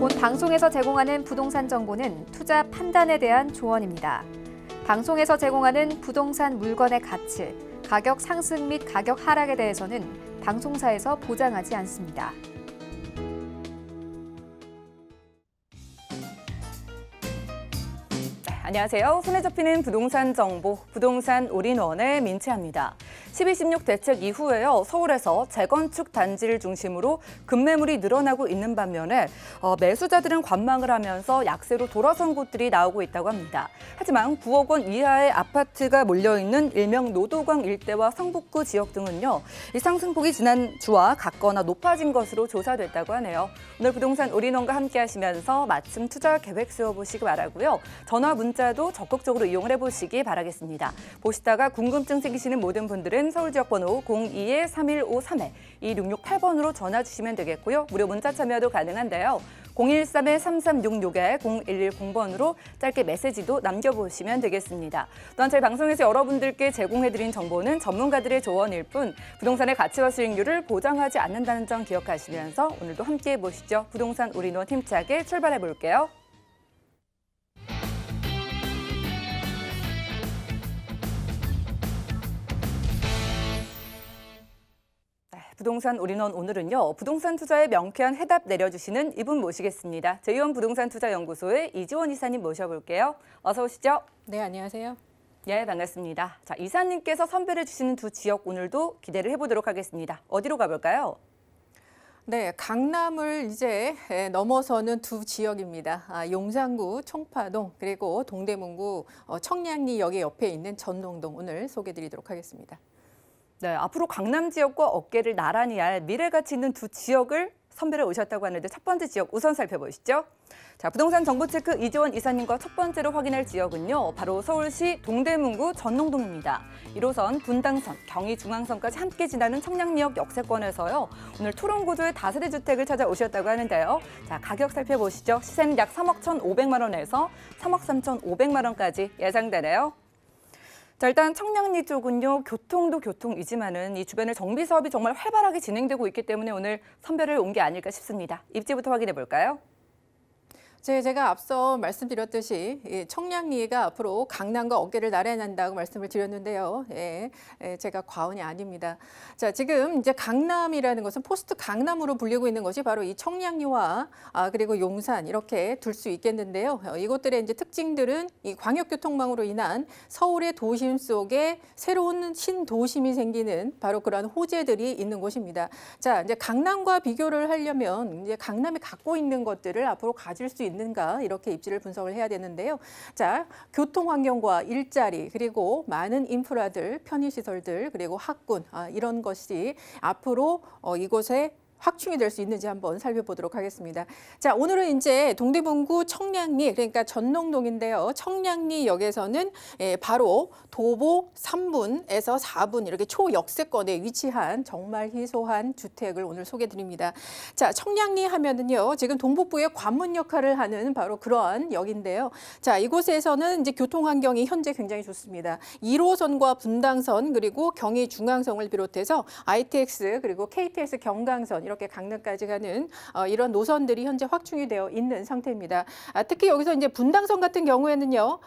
본 방송에서 제공하는 부동산 정보는 투자 판단에 대한 조언입니다. 방송에서 제공하는 부동산 물건의 가치, 가격 상승 및 가격 하락에 대해서는 방송사에서 보장하지 않습니다. 안녕하세요. 손에 잡히는 부동산 정보, 부동산 올인원의 민채합니다. 12.16 대책 이후에요. 서울에서 재건축 단지를 중심으로 급매물이 늘어나고 있는 반면에 매수자들은 관망을 하면서 약세로 돌아선 곳들이 나오고 있다고 합니다. 하지만 9억 원 이하의 아파트가 몰려있는 일명 노도광 일대와 성북구 지역 등은요. 이 상승폭이 지난주와 같거나 높아진 것으로 조사됐다고 하네요. 오늘 부동산 올인원과 함께 하시면서 마침 투자 계획 세워보시기 바라고요. 전화 문자도 적극적으로 이용을 해보시기 바라겠습니다. 보시다가 궁금증 생기시는 모든 분들은 서울지역번호 02-3153-2668번으로 전화 주시면 되겠고요. 무료 문자 참여도 가능한데요. 013-3366-0110번으로 짧게 메시지도 남겨보시면 되겠습니다. 또한 저희 방송에서 여러분들께 제공해드린 정보는 전문가들의 조언일 뿐 부동산의 가치와 수익률을 보장하지 않는다는 점 기억하시면서 오늘도 함께해 보시죠. 부동산 올인원 힘차게 출발해 볼게요. 부동산 올인원 오늘은요. 부동산 투자에 명쾌한 해답 내려주시는 이분 모시겠습니다. 제이원 부동산 투자연구소의 이지원 이사님 모셔볼게요. 어서 오시죠. 네, 안녕하세요. 예, 반갑습니다. 자, 이사님께서 선별해 주시는 두 지역 오늘도 기대를 해보도록 하겠습니다. 어디로 가볼까요? 네, 강남을 이제 넘어서는 두 지역입니다. 용산구 청파동 그리고 동대문구 청량리역 옆에 있는 전농동 오늘 소개해드리도록 하겠습니다. 네, 앞으로 강남 지역과 어깨를 나란히 할 미래 가치 있는 두 지역을 선별해 오셨다고 하는데 첫 번째 지역 우선 살펴보시죠. 자, 부동산 정보체크 이지원 이사님과 첫 번째로 확인할 지역은요. 바로 서울시 동대문구 전농동입니다. 1호선, 분당선, 경의중앙선까지 함께 지나는 청량리역 역세권에서요. 오늘 토론구조의 다세대 주택을 찾아오셨다고 하는데요. 자, 가격 살펴보시죠. 시세는 약 3억 1,500만 원에서 3억 3,500만 원까지 예상되네요. 자, 일단 청량리 쪽은요. 교통도 교통이지만은 이 주변에 정비 사업이 정말 활발하게 진행되고 있기 때문에 오늘 선별을 온 게 아닐까 싶습니다. 입지부터 확인해 볼까요? 제가 앞서 말씀드렸듯이 청량리가 앞으로 강남과 어깨를 나란히 한다고 말씀을 드렸는데요. 제가 과언이 아닙니다. 자, 지금 이제 강남이라는 것은 포스트 강남으로 불리고 있는 것이 바로 이 청량리와 그리고 용산 이렇게 둘 수 있겠는데요. 이곳들의 이제 특징들은 이 광역교통망으로 인한 서울의 도심 속에 새로운 신도심이 생기는 바로 그런 호재들이 있는 곳입니다. 자, 이제 강남과 비교를 하려면 이제 강남이 갖고 있는 것들을 앞으로 가질 수 있는가 이렇게 입지를 분석을 해야 되는데요. 자, 교통 환경과 일자리 그리고 많은 인프라들, 편의시설들 그리고 학군 이런 것이 앞으로 이곳에 확충이 될 수 있는지 한번 살펴보도록 하겠습니다. 자, 오늘은 이제 동대문구 청량리 그러니까 전농동인데요. 청량리역에서는 바로 도보 3분에서 4분 이렇게 초역세권에 위치한 정말 희소한 주택을 오늘 소개드립니다. 자, 청량리 하면은요. 지금 동북부의 관문 역할을 하는 바로 그러한 역인데요. 자, 이곳에서는 이제 교통 환경이 현재 굉장히 좋습니다. 1호선과 분당선 그리고 경의중앙선을 비롯해서 ITX 그리고 KTX 경강선 이렇게 강남까지 가는 이런 노선들이 현재 확충이 되어 있는 상태입니다. 특히 여기서 이제 분당선 같은 경우에는요,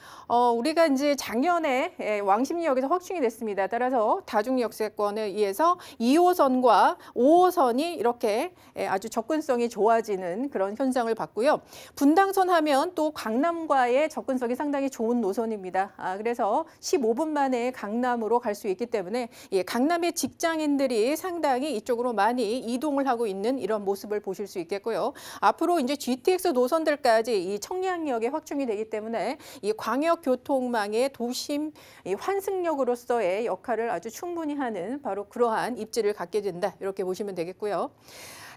우리가 이제 작년에 왕십리역에서 확충이 됐습니다. 따라서 다중역세권에 의해서 2호선과 5호선이 이렇게 아주 접근성이 좋아지는 그런 현상을 봤고요. 분당선 하면 또 강남과의 접근성이 상당히 좋은 노선입니다. 그래서 15분 만에 강남으로 갈 수 있기 때문에 강남의 직장인들이 상당히 이쪽으로 많이 이동을 하고 있는 이런 모습을 보실 수 있겠고요. 앞으로 이제 GTX 노선들까지 이 청량역에 확충이 되기 때문에 이 광역교통망의 도심 환승역으로서의 역할을 아주 충분히 하는 바로 그러한 입지를 갖게 된다. 이렇게 보시면 되겠고요.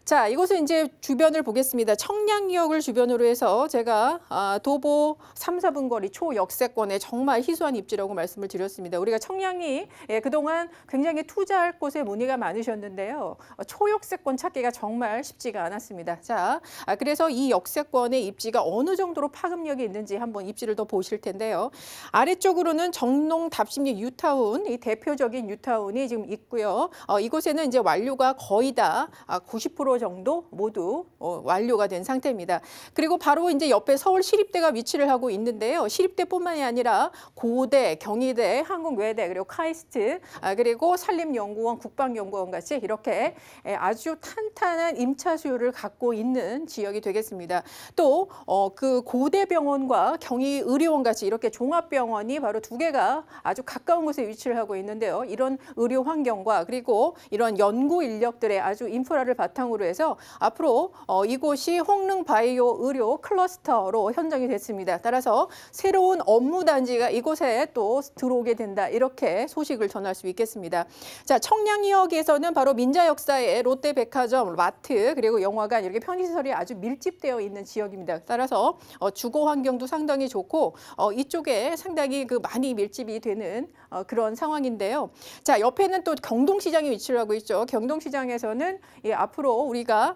자, 이곳은 이제 주변을 보겠습니다. 청량리역을 주변으로 해서 제가 도보 3, 4분 거리 초역세권에 정말 희소한 입지라고 말씀을 드렸습니다. 우리가 청량리 그동안 굉장히 투자할 곳에 문의가 많으셨는데요. 초역세권 찾기가 정말 쉽지가 않았습니다. 자, 그래서 이 역세권의 입지가 어느 정도로 파급력이 있는지 한번 입지를 더 보실 텐데요. 아래쪽으로는 정농 답심리 뉴타운, 이 대표적인 뉴타운이 지금 있고요. 이곳에는 이제 완료가 거의 다 90% 50% 정도 모두 완료가 된 상태입니다. 그리고 바로 이제 옆에 서울시립대가 위치를 하고 있는데요. 시립대뿐만이 아니라 고대, 경희대, 한국외대, 그리고 카이스트, 그리고 산림연구원, 국방연구원 같이 이렇게 아주 탄탄한 임차 수요를 갖고 있는 지역이 되겠습니다. 또 그 고대병원과 경희의료원 같이 이렇게 종합병원이 바로 두 개가 아주 가까운 곳에 위치를 하고 있는데요. 이런 의료 환경과 그리고 이런 연구 인력들의 아주 인프라를 바탕으로 해서 앞으로 이곳이 홍릉바이오 의료 클러스터로 선정이 됐습니다. 따라서 새로운 업무 단지가 이곳에 또 들어오게 된다. 이렇게 소식을 전할 수 있겠습니다. 자, 청량리역에서는 바로 민자역사의 롯데백화점, 마트, 그리고 영화관 이렇게 편의시설이 아주 밀집되어 있는 지역입니다. 따라서 주거 환경도 상당히 좋고 이쪽에 상당히 그 많이 밀집이 되는 그런 상황인데요. 자, 옆에는 또 경동시장이 위치를 하고 있죠. 경동시장에서는 앞으로 우리가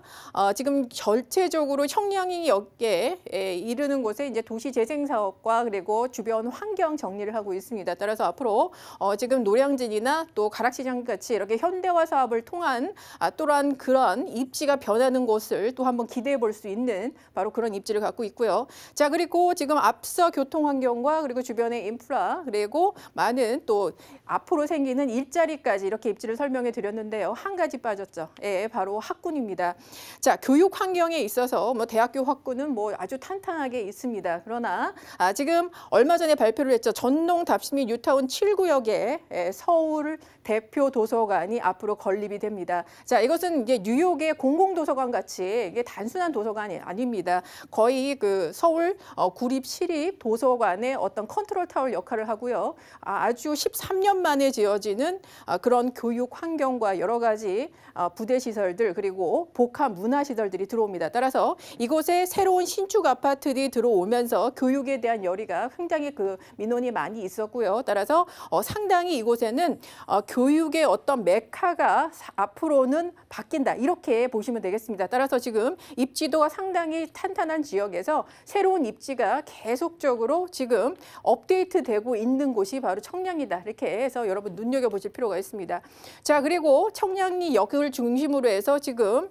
지금 전체적으로 청량리역에 이르는 곳에 이제 도시재생사업과 그리고 주변 환경 정리를 하고 있습니다. 따라서 앞으로 지금 노량진이나 또 가락시장 같이 이렇게 현대화 사업을 통한 또한 그런 입지가 변하는 곳을 또 한번 기대해 볼 수 있는 바로 그런 입지를 갖고 있고요. 자, 그리고 지금 앞서 교통 환경과 그리고 주변의 인프라 그리고 많은 또 앞으로 생기는 일자리까지 이렇게 입지를 설명해 드렸는데요. 한 가지 빠졌죠. 바로 학군입니다. 자, 교육 환경에 있어서 뭐 대학교 학군은 뭐 아주 탄탄하게 있습니다. 그러나 지금 얼마 전에 발표를 했죠. 전농 답시 뉴타운 7구역에 서울 대표 도서관이 앞으로 건립이 됩니다. 자, 이것은 이제 뉴욕의 공공도서관 같이 이게 단순한 도서관이 아닙니다. 거의 그 서울 구립 시립 도서관의 어떤 컨트롤 타워 역할을 하고요. 아주 13년 만에 지어지는 그런 교육 환경과 여러 가지 부대 시설들 그리고 복합 문화 시설들이 들어옵니다. 따라서 이곳에 새로운 신축 아파트들이 들어오면서 교육에 대한 열의가 굉장히 그 민원이 많이 있었고요. 따라서 상당히 이곳에는 교육의 어떤 메카가 앞으로는 바뀐다. 이렇게 보시면 되겠습니다. 따라서 지금 입지도가 상당히 탄탄한 지역에서 새로운 입지가 계속적으로 지금 업데이트되고 있는 곳이 바로 청량리다. 이렇게 해서 여러분 눈여겨보실 필요가 있습니다. 자, 그리고 청량리역을 중심으로 해서 지금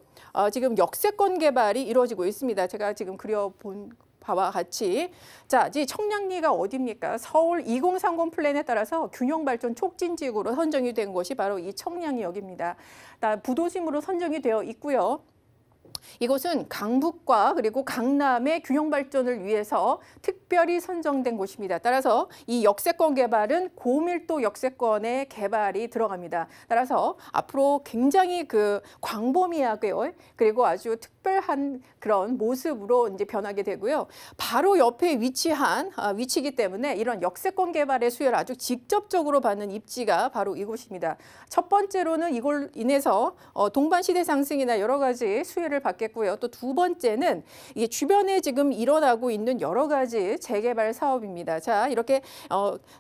역세권 개발이 이루어지고 있습니다. 제가 지금 그려본 바와 같이 자, 이 청량리가 어디입니까? 서울 2030 플랜에 따라서 균형 발전 촉진 지역으로 선정이 된 곳이 바로 이 청량리역입니다. 부도심으로 선정이 되어 있고요. 이곳은 강북과 그리고 강남의 균형 발전을 위해서 특별히 선정된 곳입니다. 따라서 이 역세권 개발은 고밀도 역세권의 개발이 들어갑니다. 따라서 앞으로 굉장히 그 광범위하게 그리고 아주 특별한 그런 모습으로 이제 변하게 되고요. 바로 옆에 위치한 위치이기 때문에 이런 역세권 개발의 수혜를 아주 직접적으로 받는 입지가 바로 이곳입니다. 첫 번째로는 이걸 인해서 동반 시대 상승이나 여러 가지 수혜를 받겠고요. 또 두 번째는 이 주변에 지금 일어나고 있는 여러 가지 재개발 사업입니다. 자, 이렇게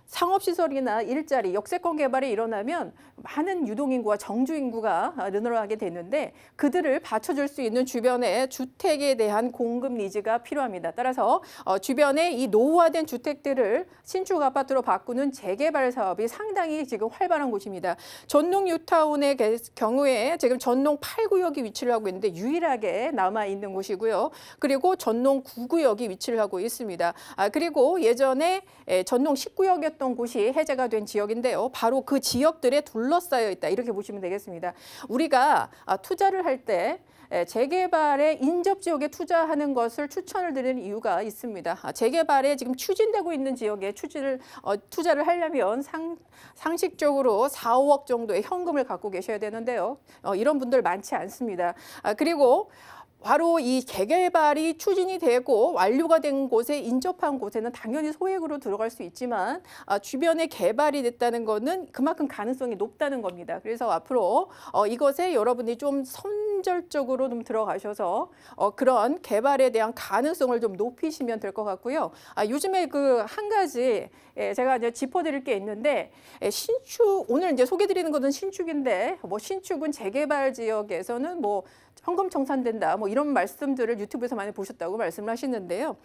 상업시설이나 일자리, 역세권 개발이 일어나면 많은 유동인구와 정주인구가 늘어나게 되는데 그들을 받쳐줄 수 있는 주변의 주택에 대한 공급 니즈가 필요합니다. 따라서 주변에 이 노후화된 주택들을 신축 아파트로 바꾸는 재개발 사업이 상당히 지금 활발한 곳입니다. 전농 뉴타운의 경우에 지금 전농 8구역이 위치를 하고 있는데 유일하게 남아있는 곳이고요. 그리고 전농 9구역이 위치를 하고 있습니다. 그리고 예전에 전농 10구역이었던 곳이 해제가 된 지역인데요. 바로 그 지역들에 둘러싸여 있다. 이렇게 보시면 되겠습니다. 우리가 투자를 할 때 재개발에 인접 지역에 투자하는 것을 추천을 드리는 이유가 있습니다. 재개발에 지금 추진되고 있는 지역에 투자를 하려면 상식적으로 4, 5억 정도의 현금을 갖고 계셔야 되는데요. 이런 분들 많지 않습니다. 그리고 바로 이 재개발이 추진이 되고 완료가 된 곳에 인접한 곳에는 당연히 소액으로 들어갈 수 있지만 주변에 개발이 됐다는 것은 그만큼 가능성이 높다는 겁니다. 그래서 앞으로 이것에 여러분이 좀 선절적으로 좀 들어가셔서 그런 개발에 대한 가능성을 좀 높이시면 될 것 같고요. 요즘에 그 한 가지 제가 이제 짚어드릴 게 있는데 신축 오늘 이제 소개드리는 것은 신축인데 뭐 신축은 재개발 지역에서는 뭐 현금 청산된다. 뭐 이런 말씀들을 유튜브에서 많이 보셨다고 말씀을 하시는데요.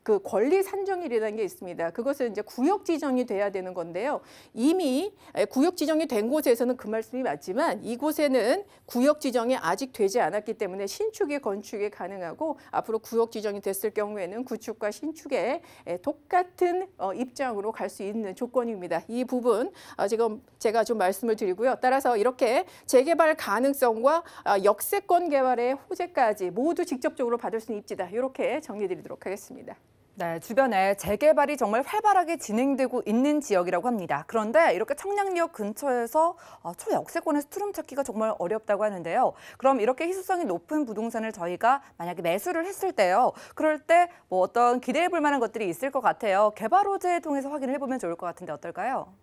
그 권리 산정일이라는 게 있습니다. 그것은 이제 구역 지정이 돼야 되는 건데요. 이미 구역 지정이 된 곳에서는 그 말씀이 맞지만 이곳에는 구역 지정이 아직 되지 않았기 때문에 신축이 건축이 가능하고 앞으로 구역 지정이 됐을 경우에는 구축과 신축의 똑같은 입장으로 갈 수 있는 조건입니다. 이 부분 지금 제가 좀 말씀을 드리고요. 따라서 이렇게 재개발 가능성과 역세권 개발의 호재까지 모두 직접적으로 받을 수 있는 입지다. 이렇게 정리드리도록 하겠습니다. 네, 주변에 재개발이 정말 활발하게 진행되고 있는 지역이라고 합니다. 그런데 이렇게 청량리역 근처에서 초역세권에서 투룸 찾기가 정말 어렵다고 하는데요. 그럼 이렇게 희소성이 높은 부동산을 저희가 만약에 매수를 했을 때요. 그럴 때 뭐 어떤 기대해 볼 만한 것들이 있을 것 같아요. 개발 호재 통해서 확인을 해보면 좋을 것 같은데 어떨까요?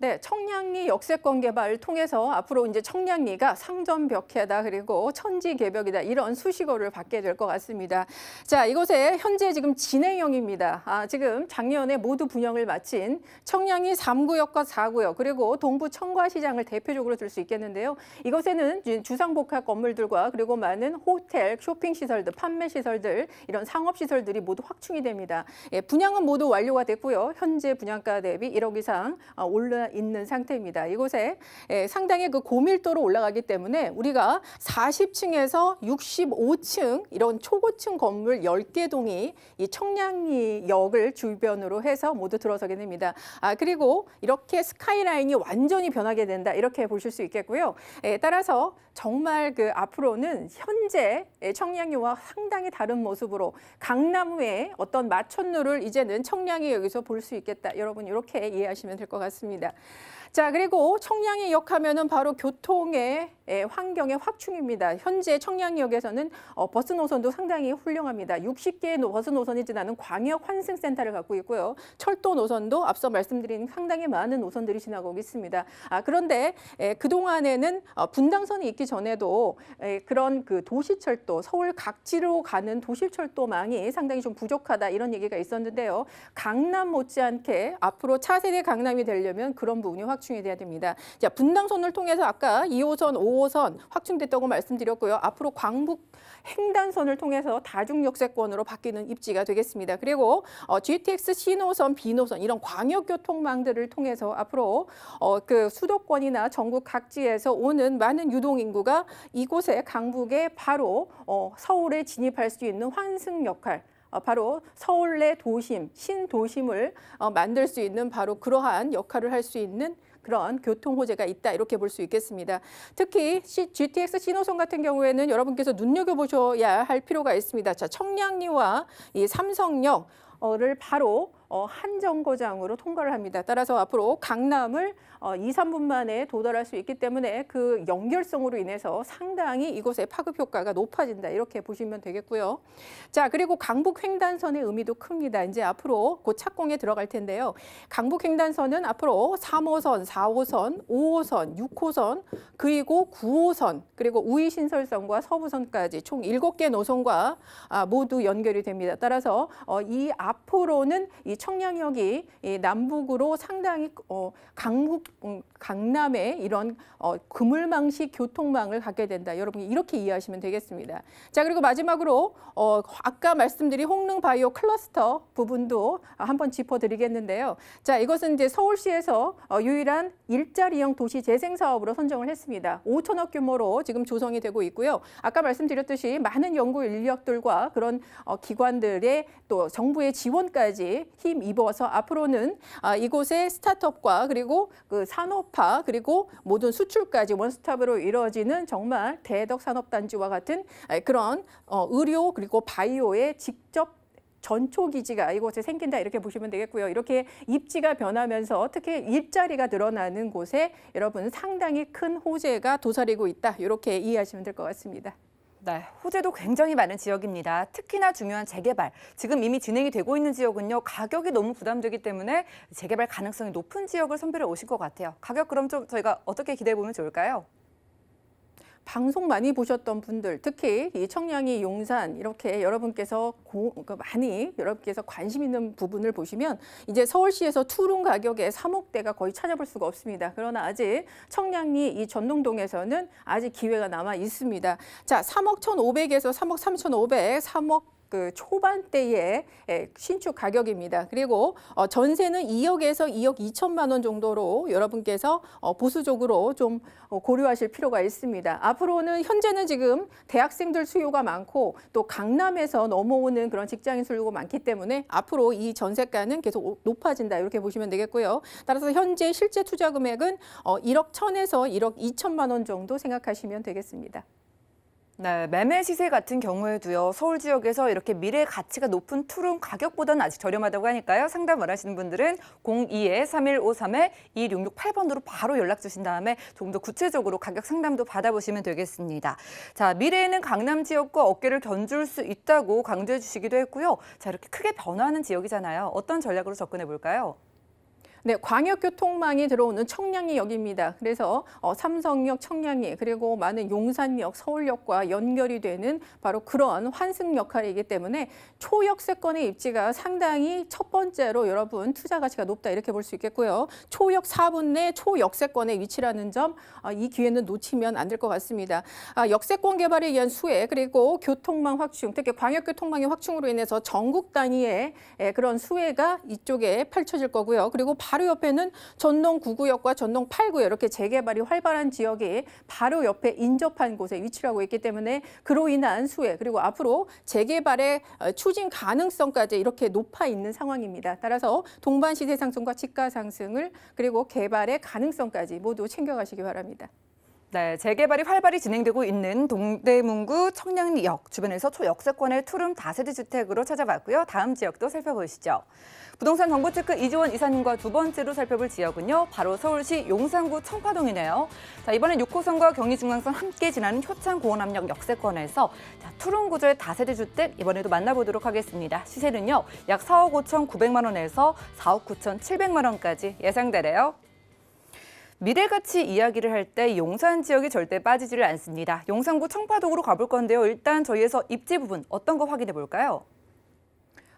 네, 청량리 역세권 개발을 통해서 앞으로 이제 청량리가 상전벽해다 그리고 천지개벽이다 이런 수식어를 받게 될 것 같습니다. 자, 이곳에 현재 지금 진행형입니다. 지금 작년에 모두 분양을 마친 청량리 3구역과 4구역 그리고 동부 청과시장을 대표적으로 들 수 있겠는데요. 이곳에는 주상복합 건물들과 그리고 많은 호텔, 쇼핑시설들, 판매시설들 이런 상업시설들이 모두 확충이 됩니다. 예, 분양은 모두 완료가 됐고요. 현재 분양가 대비 1억 이상 올라 있는 상태입니다. 이곳에 상당히 그 고밀도로 올라가기 때문에 우리가 40층에서 65층 이런 초고층 건물 10개 동이 이 청량리역을 주변으로 해서 모두 들어서게 됩니다. 그리고 이렇게 스카이라인이 완전히 변하게 된다. 이렇게 보실 수 있겠고요. 따라서 정말 그 앞으로는 현재 청량리와 상당히 다른 모습으로 강남의 어떤 마천루를 이제는 청량리역에서 볼 수 있겠다. 여러분 이렇게 이해하시면 될 것 같습니다. 자, 그리고 청량리역 하면은 바로 교통의 환경의 확충입니다. 현재 청량리역에서는 버스 노선도 상당히 훌륭합니다. 60개의 버스 노선이 지나는 광역 환승센터를 갖고 있고요. 철도 노선도 앞서 말씀드린 상당히 많은 노선들이 지나고 있습니다. 그런데 그동안에는 분당선이 있기 전에도 그런 그 도시철도, 서울 각지로 가는 도시철도망이 상당히 좀 부족하다 이런 얘기가 있었는데요. 강남 못지않게 앞으로 차세대 강남이 되려면 그런 부분이 확충이 돼야 됩니다. 자, 분당선을 통해서 아까 2호선, 5호선 확충됐다고 말씀드렸고요. 앞으로 광북 횡단선을 통해서 다중역세권으로 바뀌는 입지가 되겠습니다. 그리고 GTX 신호선, B노선 이런 광역교통망들을 통해서 앞으로 그 수도권이나 전국 각지에서 오는 많은 유동인구가 이곳에 강북에 바로 서울에 진입할 수 있는 환승 역할 바로 서울 내 도심, 신도심을 만들 수 있는 바로 그러한 역할을 할 수 있는 그런 교통 호재가 있다 이렇게 볼 수 있겠습니다. 특히 GTX 신호선 같은 경우에는 여러분께서 눈여겨보셔야 할 필요가 있습니다. 자, 청량리와 이 삼성역을 바로 한 정거장으로 통과를 합니다. 따라서 앞으로 강남을 2, 3분 만에 도달할 수 있기 때문에 그 연결성으로 인해서 상당히 이곳의 파급 효과가 높아진다. 이렇게 보시면 되겠고요. 자, 그리고 강북 횡단선의 의미도 큽니다. 이제 앞으로 곧 착공에 들어갈 텐데요. 강북 횡단선은 앞으로 3호선, 4호선, 5호선, 6호선, 그리고 9호선, 그리고 우이신설선과 서부선까지 총 7개 노선과 모두 연결이 됩니다. 따라서 이 앞으로는 이 청량역이 남북으로 상당히 강남의 이런 그물망식 교통망을 갖게 된다. 여러분이 이렇게 이해하시면 되겠습니다. 자, 그리고 마지막으로 아까 말씀드린 홍릉 바이오 클러스터 부분도 한번 짚어드리겠는데요. 자, 이것은 이제 서울시에서 유일한 일자리형 도시 재생 사업으로 선정을 했습니다. 5천억 규모로 지금 조성이 되고 있고요. 아까 말씀드렸듯이 많은 연구 인력들과 그런 기관들의 또 정부의 지원까지 힘입어서 앞으로는 이곳의 스타트업과 그리고 그 산업화 그리고 모든 수출까지 원스톱으로 이루어지는 정말 대덕 산업단지와 같은 그런 의료 그리고 바이오의 직접 전초기지가 이곳에 생긴다 이렇게 보시면 되겠고요. 이렇게 입지가 변하면서 특히 일자리가 늘어나는 곳에 여러분 상당히 큰 호재가 도사리고 있다. 이렇게 이해하시면 될 것 같습니다. 네, 호재도 굉장히 많은 지역입니다. 특히나 중요한 재개발. 지금 이미 진행이 되고 있는 지역은요. 가격이 너무 부담되기 때문에 재개발 가능성이 높은 지역을 선별해 오신 것 같아요. 가격 그럼 좀 저희가 어떻게 기대해 보면 좋을까요? 방송 많이 보셨던 분들, 특히 이 청량리, 용산 이렇게 여러분께서 많이 여러분께서 관심 있는 부분을 보시면 이제 서울시에서 투룸 가격의 3억대가 거의 찾아볼 수가 없습니다. 그러나 아직 청량리 이 전동동에서는 아직 기회가 남아 있습니다. 자, 3억 1,500에서 3억 3,500, 3억 그 초반대의 신축 가격입니다. 그리고 전세는 2억에서 2억 2천만 원 정도로 여러분께서 보수적으로 좀 고려하실 필요가 있습니다. 앞으로는 현재는 지금 대학생들 수요가 많고 또 강남에서 넘어오는 그런 직장인 수요가 많기 때문에 앞으로 이 전세가는 계속 높아진다 이렇게 보시면 되겠고요. 따라서 현재 실제 투자 금액은 1억 1천에서 1억 2천만 원 정도 생각하시면 되겠습니다. 네, 매매 시세 같은 경우에도요. 서울 지역에서 이렇게 미래 가치가 높은 투룸 가격보다는 아직 저렴하다고 하니까요. 상담 원하시는 분들은 02-3153-2668번으로 바로 연락 주신 다음에 조금 더 구체적으로 가격 상담도 받아보시면 되겠습니다. 자, 미래에는 강남 지역과 어깨를 견줄 수 있다고 강조해 주시기도 했고요. 자, 이렇게 크게 변화하는 지역이잖아요. 어떤 전략으로 접근해 볼까요? 네, 광역교통망이 들어오는 청량리역입니다. 그래서 삼성역, 청량리 그리고 많은 용산역, 서울역과 연결이 되는 바로 그런 환승 역할이기 때문에 초역세권의 입지가 상당히 첫 번째로 여러분 투자 가치가 높다 이렇게 볼 수 있겠고요. 초역 4분 내 초역세권의 위치라는 점 이 기회는 놓치면 안 될 것 같습니다. 역세권 개발에 의한 수혜 그리고 교통망 확충, 특히 광역교통망의 확충으로 인해서 전국 단위의 그런 수혜가 이쪽에 펼쳐질 거고요. 그리고 바로 옆에는 전동 9구역과 전동 8구역 이렇게 재개발이 활발한 지역이 바로 옆에 인접한 곳에 위치를 하고 있기 때문에 그로 인한 수혜 그리고 앞으로 재개발의 추진 가능성까지 이렇게 높아 있는 상황입니다. 따라서 동반 시세 상승과 집가 상승을 그리고 개발의 가능성까지 모두 챙겨가시기 바랍니다. 네, 재개발이 활발히 진행되고 있는 동대문구 청량리역 주변에서 초역세권의 투룸 다세대 주택으로 찾아봤고요. 다음 지역도 살펴보시죠. 부동산 정보체크 이지원 이사님과 두 번째로 살펴볼 지역은요. 바로 서울시 용산구 청파동이네요. 자, 이번엔 6호선과 경의중앙선 함께 지나는 효창공원암역 역세권에서 투룸 구조의 다세대 주택 이번에도 만나보도록 하겠습니다. 시세는요. 약 4억 5,900만 원에서 4억 9,700만 원까지 예상되래요. 미래가치 이야기를 할 때 용산 지역이 절대 빠지지를 않습니다. 용산구 청파동으로 가볼 건데요. 일단 저희에서 입지 부분 어떤 거 확인해 볼까요?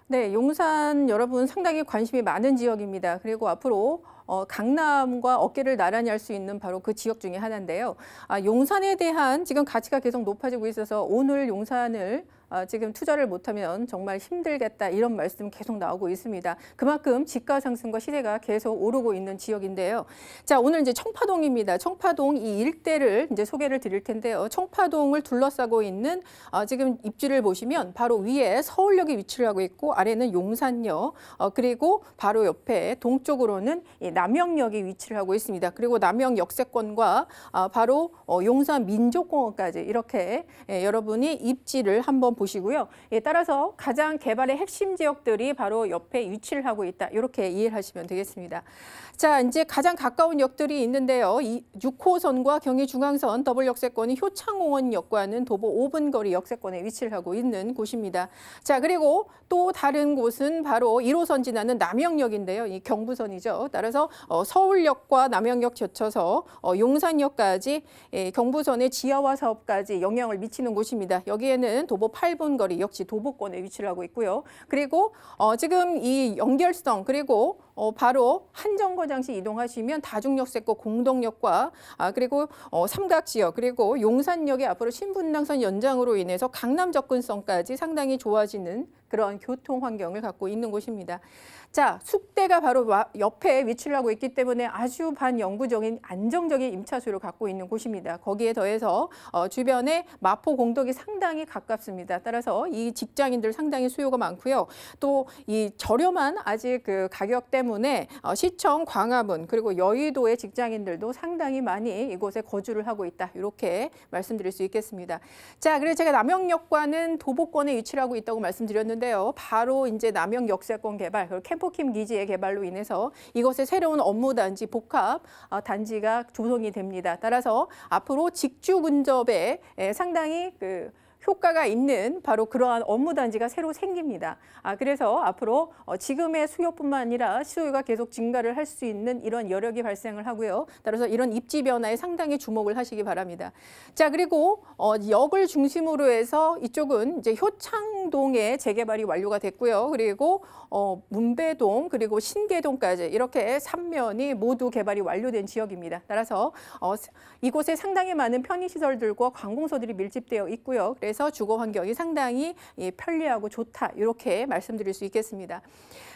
네, 용산 여러분 상당히 관심이 많은 지역입니다. 그리고 앞으로 강남과 어깨를 나란히 할 수 있는 바로 그 지역 중에 하나인데요. 용산에 대한 지금 가치가 계속 높아지고 있어서 오늘 용산을 지금 투자를 못하면 정말 힘들겠다 이런 말씀 계속 나오고 있습니다. 그만큼 집가 상승과 시세가 계속 오르고 있는 지역인데요. 자, 오늘 이제 청파동입니다. 청파동 이 일대를 이제 소개를 드릴 텐데요. 청파동을 둘러싸고 있는 지금 입지를 보시면 바로 위에 서울역이 위치를 하고 있고 아래는 용산역 그리고 바로 옆에 동쪽으로는 이 남영역이 위치를 하고 있습니다. 그리고 남영 역세권과 바로 용산 민족공원까지 이렇게 여러분이 입지를 한번 보시고요. 따라서 가장 개발의 핵심 지역들이 바로 옆에 위치를 하고 있다. 이렇게 이해를 하시면 되겠습니다. 자, 이제 가장 가까운 역들이 있는데요. 이 6호선과 경의중앙선 더블 역세권이 효창공원역과는 도보 5분 거리 역세권에 위치를 하고 있는 곳입니다. 자, 그리고 또 다른 곳은 바로 1호선 지나는 남영역인데요. 이 경부선이죠. 따라서 서울역과 남영역 거쳐서 용산역까지 경부선의 지하화 사업까지 영향을 미치는 곳입니다. 여기에는 도보 8분 거리 역시 도보권에 위치를 하고 있고요. 그리고 지금 이 연결성 그리고 바로 한정거장시 이동하시면 다중역세권 공동역과 그리고 삼각지역 그리고 용산역의 앞으로 신분당선 연장으로 인해서 강남 접근성까지 상당히 좋아지는 그런 교통 환경을 갖고 있는 곳입니다. 자, 숙대가 바로 옆에 위치를 하고 있기 때문에 아주 반영구적인 안정적인 임차수를 갖고 있는 곳입니다. 거기에 더해서 주변에 마포 공덕이 상당히 가깝습니다. 따라서 이 직장인들 상당히 수요가 많고요. 또 이 저렴한 아직 그 가격 때문에 시청, 광화문 그리고 여의도의 직장인들도 상당히 많이 이곳에 거주를 하고 있다. 이렇게 말씀드릴 수 있겠습니다. 자, 그래서 제가 남영역과는 도보권에 위치를 하고 있다고 말씀드렸는데요. 바로 이제 남영 역세권 개발, 그리고 캠포킴 기지의 개발로 인해서 이곳에 새로운 업무 단지, 복합 단지가 조성이 됩니다. 따라서 앞으로 직주 근접에 상당히 효과가 있는 바로 그러한 업무단지가 새로 생깁니다. 그래서 앞으로 지금의 수요뿐만 아니라 수요가 계속 증가를 할 수 있는 이런 여력이 발생을 하고요. 따라서 이런 입지 변화에 상당히 주목을 하시기 바랍니다. 자, 그리고 역을 중심으로 해서 이쪽은 이제 효창동의 재개발이 완료가 됐고요. 그리고 문배동 그리고 신계동까지 이렇게 3면이 모두 개발이 완료된 지역입니다. 따라서 이곳에 상당히 많은 편의시설들과 관공서들이 밀집되어 있고요. 그래서 주거 환경이 상당히 편리하고 좋다 이렇게 말씀드릴 수 있겠습니다.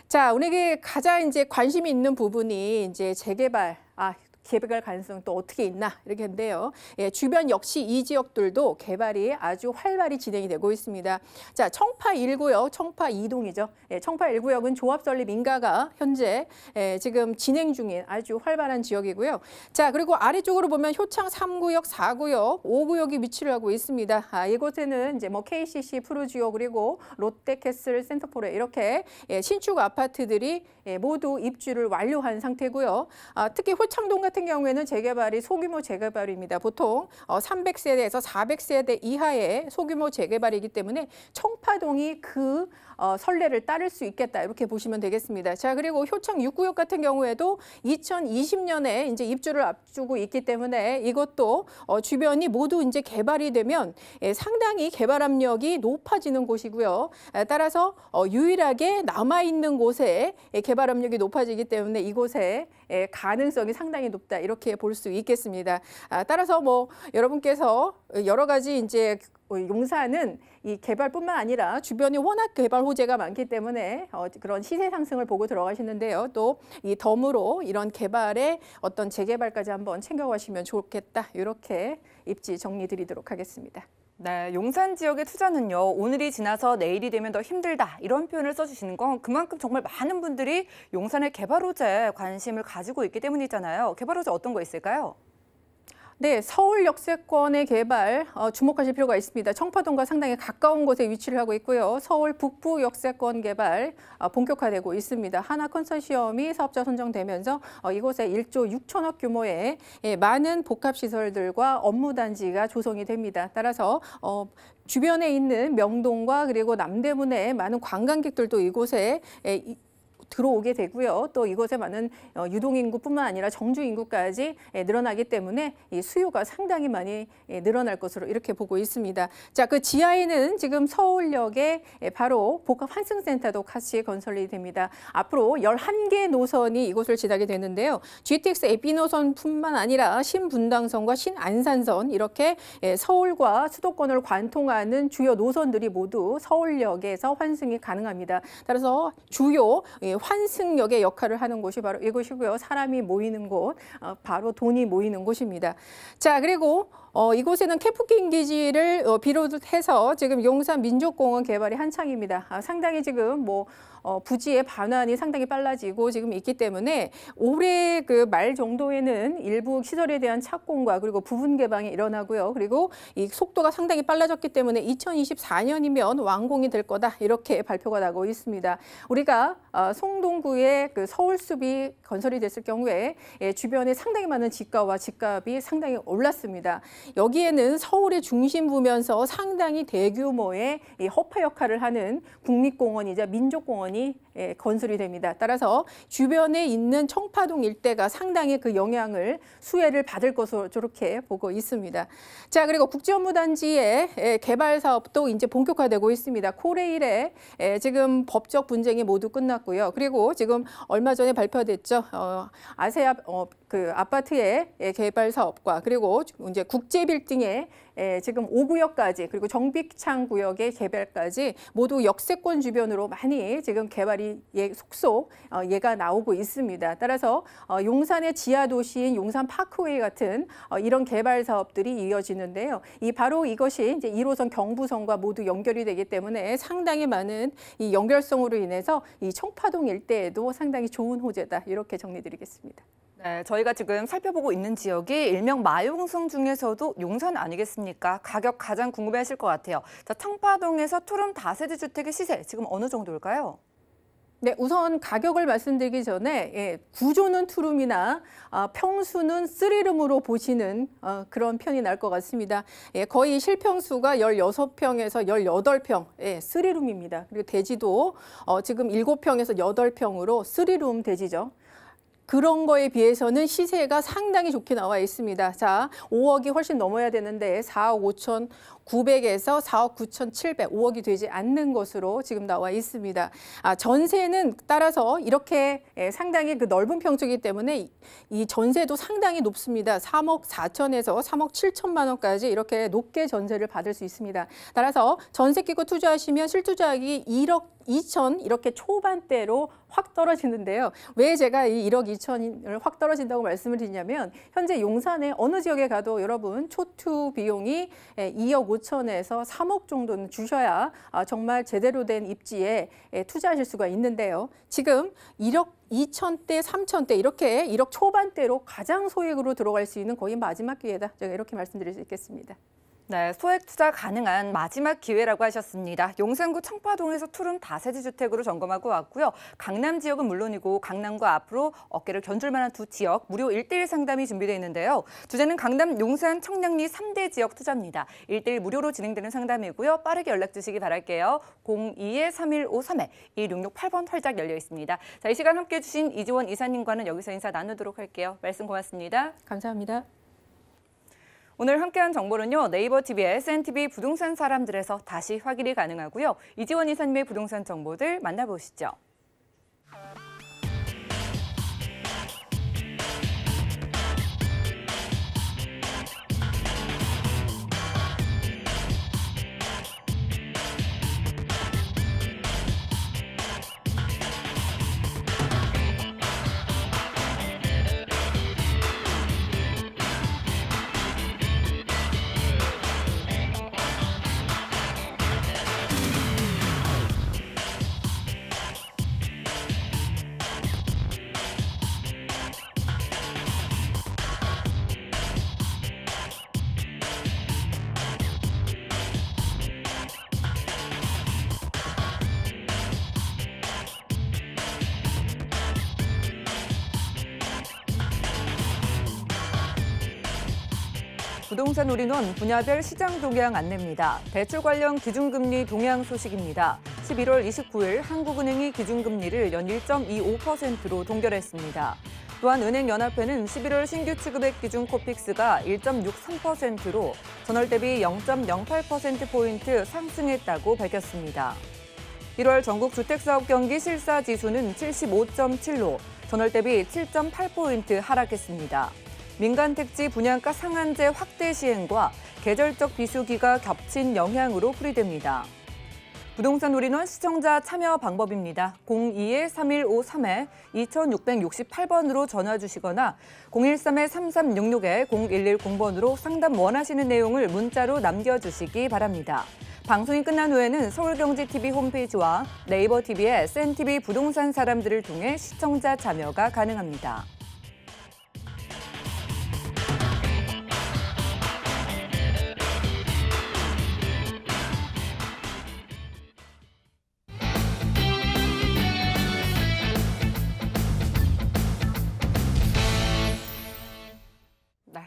자, 우리에게 가장 이제 관심이 있는 부분이 이제 재개발. 개발 가능성 또 어떻게 있나 이렇게 한데요. 주변 역시 이 지역들도 개발이 아주 활발히 진행이 되고 있습니다. 자, 청파 1구역, 청파 2동이죠. 청파 1구역은 조합 설립 인가가 현재 지금 진행 중인 아주 활발한 지역이고요. 자, 그리고 아래쪽으로 보면 효창 3구역, 4구역, 5구역이 위치를 하고 있습니다. 이곳에는 이제 뭐 KCC 푸르지오 그리고 롯데캐슬 센터포레 이렇게 신축 아파트들이 모두 입주를 완료한 상태고요. 특히 효창동 같은 경우에는 재개발이 소규모 재개발입니다. 보통 300세대에서 400세대 이하의 소규모 재개발이기 때문에 청파동이 그 선례를 따를 수 있겠다 이렇게 보시면 되겠습니다. 자, 그리고 효창 6구역 같은 경우에도 2020년에 이제 입주를 앞두고 있기 때문에 이것도 주변이 모두 이제 개발이 되면 상당히 개발 압력이 높아지는 곳이고요. 따라서 유일하게 남아 있는 곳에 개발 압력이 높아지기 때문에 이곳에 가능성이 상당히 높다 이렇게 볼 수 있겠습니다. 따라서 뭐 여러분께서 여러 가지 이제 용산은 이 개발뿐만 아니라 주변이 워낙 개발 호재가 많기 때문에 그런 시세 상승을 보고 들어가시는데요. 또 이 덤으로 이런 개발의 어떤 재개발까지 한번 챙겨가시면 좋겠다. 이렇게 입지 정리 드리도록 하겠습니다. 네, 용산 지역의 투자는요. 오늘이 지나서 내일이 되면 더 힘들다 이런 표현을 써주시는 건 그만큼 정말 많은 분들이 용산의 개발 호재에 관심을 가지고 있기 때문이잖아요. 개발 호재 어떤 거 있을까요? 네, 서울 역세권의 개발 주목하실 필요가 있습니다. 청파동과 상당히 가까운 곳에 위치를 하고 있고요. 서울 북부 역세권 개발 본격화되고 있습니다. 하나 컨소시엄이 사업자 선정되면서 이곳에 1조 6천억 규모의 많은 복합시설들과 업무단지가 조성이 됩니다. 따라서 주변에 있는 명동과 그리고 남대문의 많은 관광객들도 이곳에 들어오게 되고요. 또 이곳에 많은 유동인구뿐만 아니라 정주인구까지 늘어나기 때문에 이 수요가 상당히 많이 늘어날 것으로 이렇게 보고 있습니다. 자, 그 지하에는 지금 서울역에 바로 복합 환승센터도 같이 건설이 됩니다. 앞으로 11개 노선이 이곳을 지나게 되는데요. GTX AP 노선뿐만 아니라 신분당선과 신안산선 이렇게 서울과 수도권을 관통하는 주요 노선들이 모두 서울역에서 환승이 가능합니다. 따라서 주요 환승역의 역할을 하는 곳이 바로 이곳이고요. 사람이 모이는 곳, 바로 돈이 모이는 곳입니다. 자, 그리고 이곳에는 캠프킹 기지를 비롯해서 지금 용산 민족공원 개발이 한창입니다. 상당히 지금 뭐 부지의 반환이 상당히 빨라지고 지금 있기 때문에 올해 그 말 정도에는 일부 시설에 대한 착공과 그리고 부분 개방이 일어나고요. 그리고 이 속도가 상당히 빨라졌기 때문에 2024년이면 완공이 될 거다 이렇게 발표가 나고 있습니다. 우리가 송동구에 그 서울숲이 건설이 됐을 경우에 주변에 상당히 많은 지가와 집값이 상당히 올랐습니다. 여기에는 서울의 중심부면서 상당히 대규모의 이 허파 역할을 하는 국립공원이자 민족공원이 건설이 됩니다. 따라서 주변에 있는 청파동 일대가 상당히 그 영향을 수혜를 받을 것으로 저렇게 보고 있습니다. 자, 그리고 국제업무단지의 개발 사업도 이제 본격화되고 있습니다. 코레일에 지금 법적 분쟁이 모두 끝났고요. 그리고 지금 얼마 전에 발표됐죠. 아세아 그 아파트의 개발 사업과 그리고 이제 국제 빌딩의 지금 5구역까지 그리고 정비창 구역의 개발까지 모두 역세권 주변으로 많이 지금 개발이 속속 예가 나오고 있습니다. 따라서 용산의 지하 도시인 용산 파크웨이 같은 이런 개발 사업들이 이어지는데요. 바로 이것이 이제 1호선 경부선과 모두 연결이 되기 때문에 상당히 많은 이 연결성으로 인해서 이 청파동 일대에도 상당히 좋은 호재다 이렇게 정리드리겠습니다. 네, 저희가 지금 살펴보고 있는 지역이 일명 마용성 중에서도 용산 아니겠습니까? 가격 가장 궁금해하실 것 같아요. 자, 청파동에서 투룸 다세대 주택의 시세 지금 어느 정도일까요? 네, 우선 가격을 말씀드리기 전에 구조는 투룸이나 평수는 쓰리룸으로 보시는 그런 편이 날 것 같습니다. 거의 실평수가 16평에서 18평, 쓰리룸입니다. 그리고 대지도 지금 7평에서 8평으로 쓰리룸 대지죠. 그런 거에 비해서는 시세가 상당히 좋게 나와 있습니다. 자, 5억이 훨씬 넘어야 되는데 4억 5천 900에서 4억 9천 700, 5억이 되지 않는 것으로 지금 나와 있습니다. 전세는 따라서 이렇게 상당히 그 넓은 평수이기 때문에 이 전세도 상당히 높습니다. 3억 4천에서 3억 7천만 원까지 이렇게 높게 전세를 받을 수 있습니다. 따라서 전세 끼고 투자하시면 실투자액이 1억 2천 이렇게 초반대로 확 떨어지는데요. 왜 제가 이 1억 2천을 확 떨어진다고 말씀을 드리냐면 현재 용산의 어느 지역에 가도 여러분 초투 비용이 2억 5천에서 3억 정도는 주셔야 정말 제대로 된 입지에 투자하실 수가 있는데요. 지금 1억 2천대, 3천대 이렇게 1억 초반대로 가장 소액으로 들어갈 수 있는 거의 마지막 기회다. 제가 이렇게 말씀드릴 수 있겠습니다. 네, 소액 투자 가능한 마지막 기회라고 하셨습니다. 용산구 청파동에서 투룸 다세대 주택으로 점검하고 왔고요. 강남 지역은 물론이고 강남과 앞으로 어깨를 견줄 만한 두 지역 무료 1:1 상담이 준비되어 있는데요. 주제는 강남, 용산, 청량리 3대 지역 투자입니다. 1:1 무료로 진행되는 상담이고요. 빠르게 연락 주시기 바랄게요. 02-3153에 2668번 활짝 열려 있습니다. 자, 이 시간 함께해 주신 이지원 이사님과는 여기서 인사 나누도록 할게요. 말씀 고맙습니다. 감사합니다. 오늘 함께한 정보는요. 네이버 TV의 SNTV 부동산 사람들에서 다시 확인이 가능하고요. 이지원 이사님의 부동산 정보들 만나보시죠. 부동산 올인원 분야별 시장 동향 안내입니다. 대출 관련 기준금리 동향 소식입니다. 11월 29일 한국은행이 기준금리를 연 1.25%로 동결했습니다. 또한 은행연합회는 11월 신규 취급액 기준 코픽스가 1.63%로 전월 대비 0.08%포인트 상승했다고 밝혔습니다. 1월 전국 주택사업 경기 실사지수는 75.7로 전월 대비 7.8포인트 하락했습니다. 민간 택지 분양가 상한제 확대 시행과 계절적 비수기가 겹친 영향으로 풀이됩니다. 부동산 올인원 시청자 참여 방법입니다. 02-3153에 2668번으로 전화 주시거나 013-3366에 0110번으로 상담 원하시는 내용을 문자로 남겨주시기 바랍니다. 방송이 끝난 후에는 서울경제TV 홈페이지와 네이버 TV의 SNTV 부동산 사람들을 통해 시청자 참여가 가능합니다.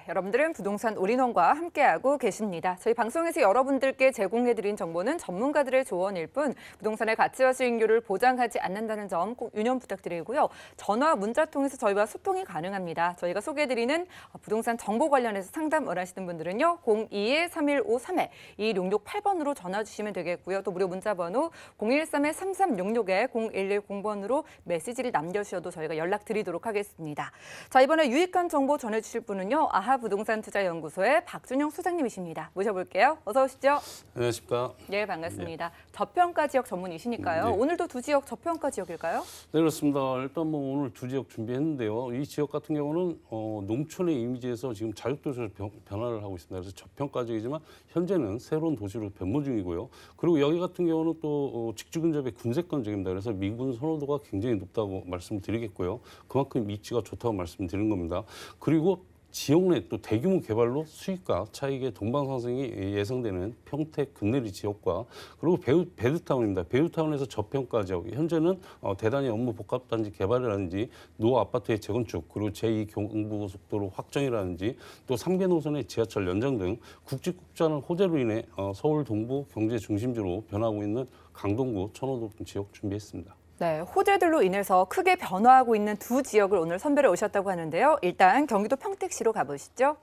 여러분들은 부동산 올인원과 함께하고 계십니다. 저희 방송에서 여러분들께 제공해드린 정보는 전문가들의 조언일 뿐 부동산의 가치와 수익률을 보장하지 않는다는 점 꼭 유념 부탁드리고요. 전화, 문자 통해서 저희와 소통이 가능합니다. 저희가 소개해드리는 부동산 정보 관련해서 상담 원하시는 분들은요. 02-3153에 2668번으로 전화 주시면 되겠고요. 또 무료 문자 번호 013-3366에 0110번으로 메시지를 남겨주셔도 저희가 연락드리도록 하겠습니다. 자, 이번에 유익한 정보 전해주실 분은요. 아하 부동산 투자연구소의 박준영 소장님이십니다. 모셔볼게요. 어서 오시죠. 안녕하십니까. 네, 반갑습니다. 저평가 지역 전문이시니까요. 네. 오늘도 두 지역 저평가 지역일까요? 네, 그렇습니다. 일단 뭐 오늘 두 지역 준비했는데요. 이 지역 같은 경우는 농촌의 이미지에서 지금 자율도시로 변화를 하고 있습니다. 그래서 저평가 지역이지만 현재는 새로운 도시로 변모 중이고요. 그리고 여기 같은 경우는 또 직주 근접의 군세권 지역입니다. 그래서 미군 선호도가 굉장히 높다고 말씀을 드리겠고요. 그만큼 입지가 좋다고 말씀드리는 겁니다. 그리고 지역 내 또 대규모 개발로 수익과 차익의 동반 상승이 예상되는 평택 금내리 지역과 그리고 베드타운입니다. 베드타운에서 저평가 지역, 현재는 대단히 업무 복합단지 개발이라든지 노후 아파트의 재건축, 그리고 제2 경부고속도로 확정이라든지 또 3개 노선의 지하철 연장 등 굵직굵직한 호재로 인해 서울 동부 경제 중심지로 변하고 있는 강동구, 천호동 지역 준비했습니다. 네, 호재들로 인해서 크게 변화하고 있는 두 지역을 오늘 선별해 오셨다고 하는데요. 일단 경기도 평택시로 가보시죠.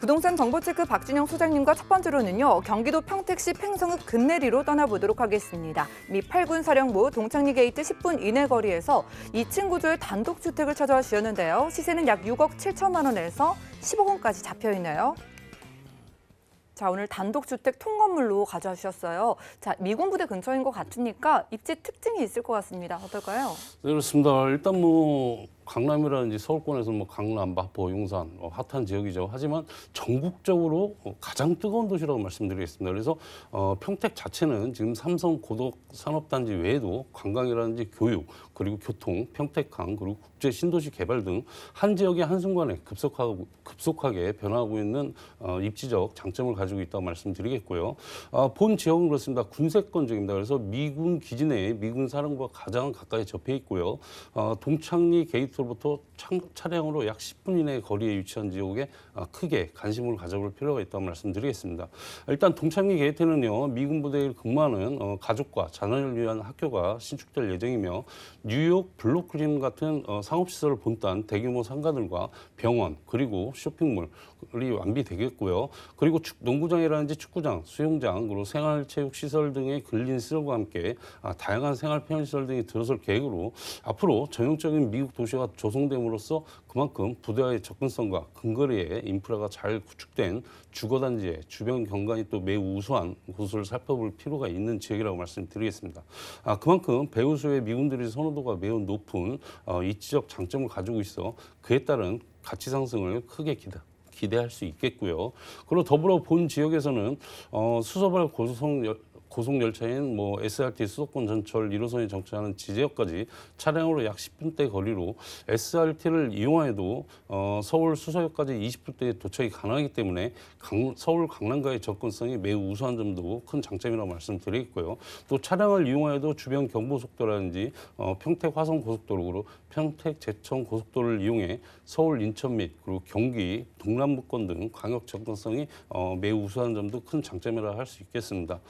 부동산 정보체크 박준영 소장님과 첫 번째로는요. 경기도 평택시 팽성읍 금내리로 떠나보도록 하겠습니다. 미 8군 사령부 동창리 게이트 10분 이내 거리에서 2층 구조의 단독주택을 찾아와 주셨는데요. 시세는 약 6억 7천만 원에서 10억 원까지 잡혀있네요. 자, 오늘 단독주택 통건물로 가져와 주셨어요. 자, 미군부대 근처인 것 같으니까 입지 특징이 있을 것 같습니다. 어떨까요? 네, 그렇습니다. 일단 뭐 강남이라든지 서울권에서 뭐 강남, 마포, 용산 핫한 지역이죠. 하지만 전국적으로 가장 뜨거운 도시라고 말씀드리겠습니다. 그래서 평택 자체는 지금 삼성 고덕 산업단지 외에도 관광이라든지 교육, 그리고 교통, 평택항, 그리고 국제 신도시 개발 등 한 지역의 한순간에 급속하게 변화하고 있는 입지적 장점을 가지고 있다고 말씀드리겠고요. 본 지역은 그렇습니다. 군세권 지역입니다. 그래서 미군 기지 내에 미군 사령부가 가장 가까이 접해 있고요. 동창리 게이트로부터 차량으로 약 10분 이내 거리에 위치한 지역에 크게 관심을 가져볼 필요가 있다고 말씀드리겠습니다. 일단 동창리 게이트는요. 미군 부대에 근무하는 가족과 자녀를 위한 학교가 신축될 예정이며 뉴욕 블루크림 같은 상업시설 본단 대규모 상가들과 병원 그리고 쇼핑몰이 완비되겠고요. 그리고 농구장이라든지 축구장, 수영장, 그리고 생활체육시설 등의 근린 시설과 함께 다양한 생활 편의시설 등이 들어설 계획으로 앞으로 전형적인 미국 도시가 조성됨으로써 그만큼 부대와의 접근성과 근거리에 인프라가 잘 구축된 주거단지의 주변 경관이 또 매우 우수한 곳을 살펴볼 필요가 있는 지역이라고 말씀드리겠습니다. 그만큼 배후수의 미군들의 선호도가 매우 높은 입지적 장점을 가지고 있어 그에 따른 가치 상승을 크게 기대할 수 있겠고요. 그리고 더불어 본 지역에서는 수서발 고속열차인 뭐 SRT 수도권 전철 1호선이 정차하는 지제역까지 차량으로 약 10분대 거리로 SRT를 이용해도 서울 수서역까지 20분대에 도착이 가능하기 때문에 서울 강남과의 접근성이 매우 우수한 점도 큰 장점이라고 말씀드리겠고요. 또 차량을 이용해도 주변 경부속도라든지 평택 화성 고속도로, 평택 제천 고속도로를 이용해 서울 인천 및 그리고 경기 동남북권 등 광역 접근성이 매우 우수한 점도 큰 장점이라 할 수 있겠습니다.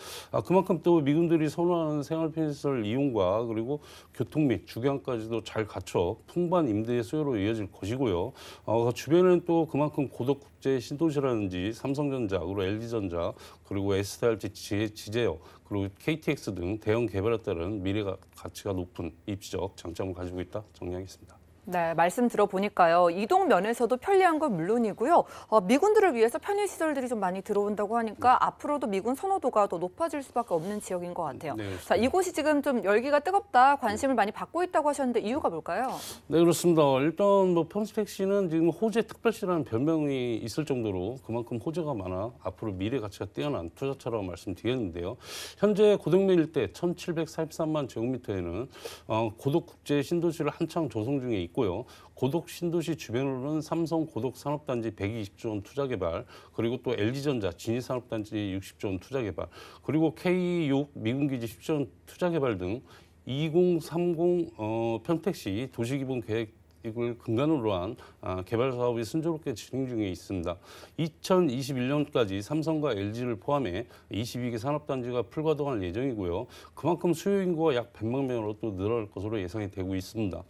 그만큼 또 미군들이 선호하는 생활 편의시설 이용과 그리고 교통 및 주경까지도 잘 갖춰 풍부한 임대 수요로 이어질 것이고요. 주변에는 또 그만큼 고덕국제 신도시라든지 삼성전자, 그리고 LG전자, 그리고 SRT 지제역, 그리고 KTX 등 대형 개발에 따른 미래 가치가 높은 입지적 장점을 가지고 있다 정리하겠습니다. 네, 말씀 들어보니까요. 이동 면에서도 편리한 건 물론이고요. 미군들을 위해서 편의시설들이 좀 많이 들어온다고 하니까 앞으로도 미군 선호도가 더 높아질 수밖에 없는 지역인 것 같아요. 네, 자, 이곳이 지금 좀 열기가 뜨겁다, 관심을 많이 받고 있다고 하셨는데 이유가 뭘까요? 네, 그렇습니다. 일단 뭐 평택시는 지금 호재 특별시라는 별명이 있을 정도로 그만큼 호재가 많아 앞으로 미래 가치가 뛰어난 투자처라고 말씀드렸는데요. 현재 고덕면 일대 1,743만 제곱미터에는 고덕 국제 신도시를 한창 조성 중에 있고요. 고덕 신도시 주변으로는 삼성 고덕 산업단지 120조 원 투자 개발, 그리고 또 LG전자 진희 산업단지 60조 원 투자 개발, 그리고 K6 미군기지 10조 원 투자 개발 등 2030 평택시 도시기본 계획을 근간으로 한 개발 사업이 순조롭게 진행 중에 있습니다. 2021년까지 삼성과 LG를 포함해 22개 산업단지가 풀가동할 예정이고요. 그만큼 수요 인구가 약 100만 명으로 또 늘어날 것으로 예상이 되고 있습니다.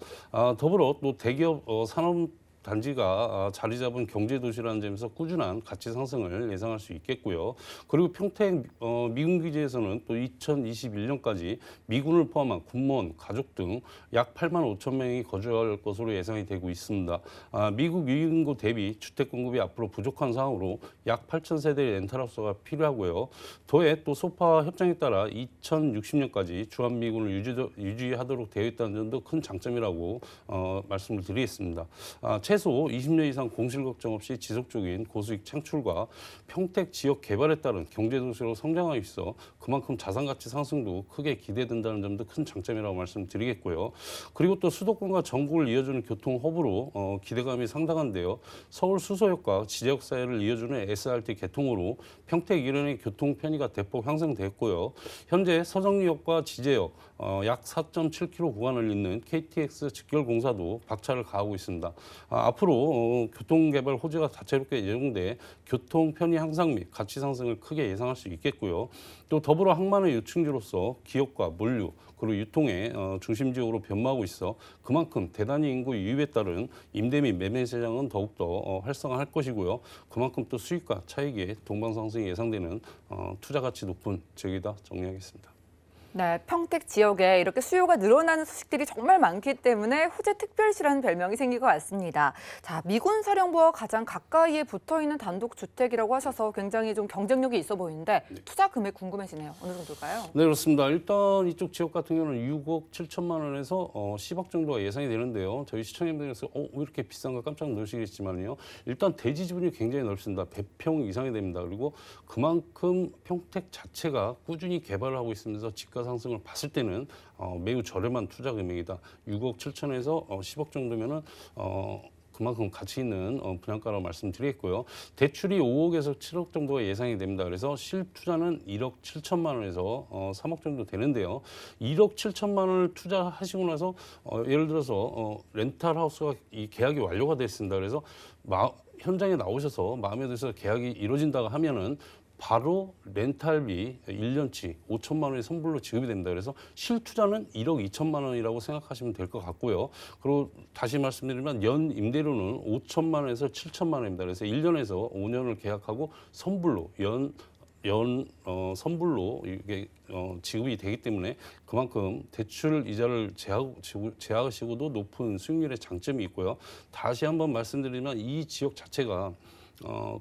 더불어 또 대기업 산업 단지가 자리 잡은 경제도시라는 점에서 꾸준한 가치 상승을 예상할 수 있겠고요. 그리고 평택 미군 기지에서는 또 2021년까지 미군을 포함한 군무원, 가족 등 약 8만 5천 명이 거주할 것으로 예상이 되고 있습니다. 미국 유인구 대비 주택 공급이 앞으로 부족한 상황으로 약 8천 세대의 렌탈하우스가 필요하고요. 더해 또 소파 협정에 따라 2060년까지 주한미군을 유지하도록 되어 있다는 점도 큰 장점이라고 말씀을 드리겠습니다. 최소 20년 이상 공실 걱정 없이 지속적인 고수익 창출과 평택 지역 개발에 따른 경제도시로 성장하고 있어 그만큼 자산가치 상승도 크게 기대된다는 점도 큰 장점이라고 말씀드리겠고요. 그리고 또 수도권과 전국을 이어주는 교통 허브로 기대감이 상당한데요. 서울 수서역과 지역 사이를 이어주는 SRT 개통으로 평택 이른의 교통 편의가 대폭 향상됐고요. 현재 서정리역과 지제역 약 4.7km 구간을 잇는 KTX 직결 공사도 박차를 가하고 있습니다. 앞으로 교통개발 호재가 다채롭게 예정돼 교통 편의 향상 및 가치 상승을 크게 예상할 수 있겠고요. 또 더불어 항만의 유충지로서 기업과 물류 그리고 유통의 중심지역으로 변모하고 있어 그만큼 대단위 인구 유입에 따른 임대 및 매매 시장은 더욱더 활성화할 것이고요. 그만큼 또 수익과 차익의 동방상승이 예상되는 투자 가치 높은 지역이다 정리하겠습니다. 네, 평택 지역에 이렇게 수요가 늘어나는 소식들이 정말 많기 때문에 호재 특별시라는 별명이 생긴 것 같습니다. 자, 미군 사령부와 가장 가까이에 붙어있는 단독주택이라고 하셔서 굉장히 좀 경쟁력이 있어 보이는데 투자 금액 궁금해지네요. 어느 정도일까요? 네, 그렇습니다. 일단 이쪽 지역 같은 경우는 6억 7천만 원에서 10억 정도가 예상이 되는데요. 저희 시청자분들께서 왜 이렇게 비싼가 깜짝 놀라시겠지만요. 일단 대지 지분이 굉장히 넓습니다. 100평 이상이 됩니다. 그리고 그만큼 평택 자체가 꾸준히 개발을 하고 있으면서 집가 상승을 봤을 때는 매우 저렴한 투자 금액이다. 6억 7천에서 10억 정도면은 그만큼 가치 있는 분양가라고 말씀드리겠고요. 대출이 5억에서 7억 정도가 예상이 됩니다. 그래서 실투자는 1억 7천만 원에서 3억 정도 되는데요. 1억 7천만 원을 투자하시고 나서 예를 들어서 렌탈 하우스가 이 계약이 완료가 됐습니다. 그래서 현장에 나오셔서 마음에 들어서 계약이 이루어진다고 하면은 바로 렌탈비 1년치 5천만 원이 선불로 지급이 됩니다. 그래서 실투자는 1억 2천만 원이라고 생각하시면 될 것 같고요. 그리고 다시 말씀드리면 연 임대료는 5천만 원에서 7천만 원입니다. 그래서 1년에서 5년을 계약하고 선불로 선불로 이게 지급이 되기 때문에 그만큼 대출 이자를 제하시고도 높은 수익률의 장점이 있고요. 다시 한번 말씀드리면 이 지역 자체가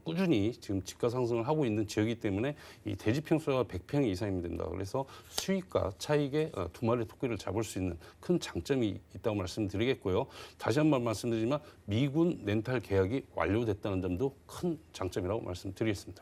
꾸준히 지금 집가 상승을 하고 있는 지역이기 때문에 이 대지 평수가 100평 이상이면 된다. 그래서 수익과 차익의 두 마리 토끼를 잡을 수 있는 큰 장점이 있다고 말씀드리겠고요. 다시 한번 말씀드리지만 미군 렌탈 계약이 완료됐다는 점도 큰 장점이라고 말씀드리겠습니다.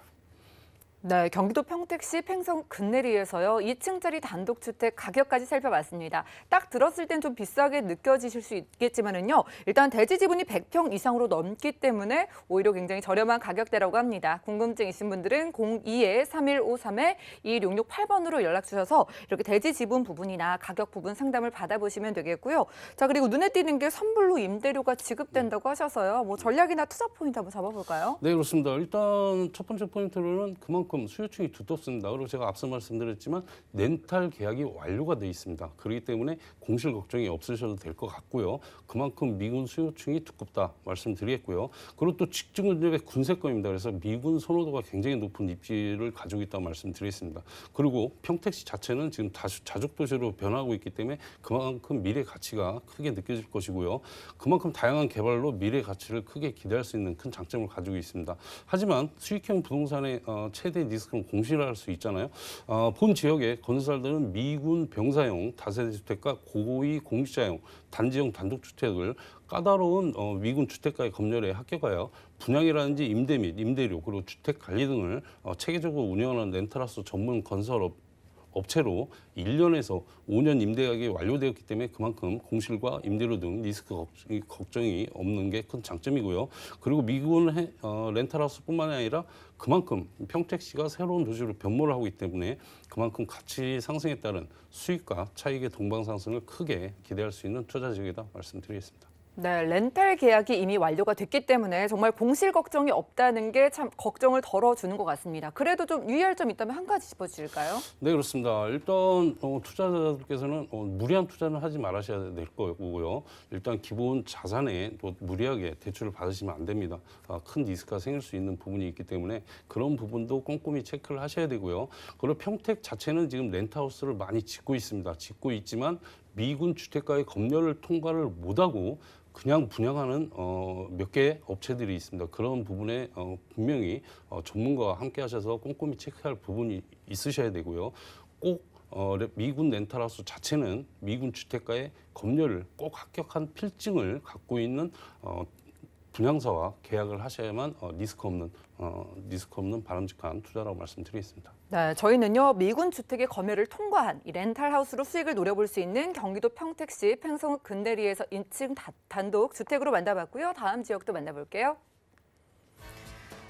네, 경기도 평택시 팽성 근내리에서요. 2층짜리 단독주택 가격까지 살펴봤습니다. 딱 들었을 땐 좀 비싸게 느껴지실 수 있겠지만은요. 일단 대지 지분이 100평 이상으로 넘기 때문에 오히려 굉장히 저렴한 가격대라고 합니다. 궁금증 있으신 분들은 02-3153-2668번으로 연락 주셔서 이렇게 대지 지분 부분이나 가격 부분 상담을 받아보시면 되겠고요. 자, 그리고 눈에 띄는 게 선불로 임대료가 지급된다고 하셔서요. 뭐 전략이나 투자 포인트 한번 잡아볼까요? 네, 그렇습니다. 일단 첫 번째 포인트로는 그만큼 수요층이 두텁습니다. 그리고 제가 앞서 말씀드렸지만 렌탈 계약이 완료가 돼 있습니다. 그렇기 때문에 공실 걱정이 없으셔도 될 것 같고요. 그만큼 미군 수요층이 두껍다 말씀드리겠고요. 그리고 또 직중근접의 군세권입니다. 그래서 미군 선호도가 굉장히 높은 입지를 가지고 있다고 말씀드리겠습니다. 그리고 평택시 자체는 지금 자족도시로 변화하고 있기 때문에 그만큼 미래 가치가 크게 느껴질 것이고요. 그만큼 다양한 개발로 미래 가치를 크게 기대할 수 있는 큰 장점을 가지고 있습니다. 하지만 수익형 부동산의 최대 리스크는 공실할 수 있잖아요. 본 지역의 건설사들은 미군 병사용 다세대 주택과 고위 공직자용 단지형 단독주택을 까다로운 미군 주택가의 검열에 합격하여 분양이라든지 임대 및 임대료 그리고 주택 관리 등을 체계적으로 운영하는 렌탈하우스 전문 업체로 1년에서 5년 임대계약이 완료되었기 때문에 그만큼 공실과 임대료 등 리스크 걱정이 없는 게 큰 장점이고요. 그리고 미군 렌탈하우스뿐만 아니라 그만큼 평택시가 새로운 도시로 변모를 하고 있기 때문에 그만큼 가치 상승에 따른 수익과 차익의 동방상승을 크게 기대할 수 있는 투자 지역이다 말씀드리겠습니다. 네, 렌탈 계약이 이미 완료가 됐기 때문에 정말 공실 걱정이 없다는 게 참 걱정을 덜어주는 것 같습니다. 그래도 좀 유의할 점 있다면 한 가지 짚어주실까요? 네, 그렇습니다. 일단 투자자들께서는 무리한 투자는 하지 말아셔야 될 거고요. 일단 기본 자산에 또 무리하게 대출을 받으시면 안 됩니다. 큰 리스크가 생길 수 있는 부분이 있기 때문에 그런 부분도 꼼꼼히 체크를 하셔야 되고요. 그리고 평택 자체는 지금 렌트하우스를 많이 짓고 있습니다. 짓고 있지만 미군 주택가의 검열을 통과를 못하고 그냥 분양하는 몇 개의 업체들이 있습니다. 그런 부분에 분명히 전문가와 함께 하셔서 꼼꼼히 체크할 부분이 있으셔야 되고요. 꼭 미군 렌탈하우스 자체는 미군 주택가의 검열을 꼭 합격한 필증을 갖고 있는 분양사와 계약을 하셔야만 리스크 없는 바람직한 투자라고 말씀드리겠습니다. 네, 저희는요 미군 주택의 검열을 통과한 이 렌탈하우스로 수익을 노려볼 수 있는 경기도 평택시 팽성 근대리에서 1층 단독 주택으로 만나봤고요. 다음 지역도 만나볼게요.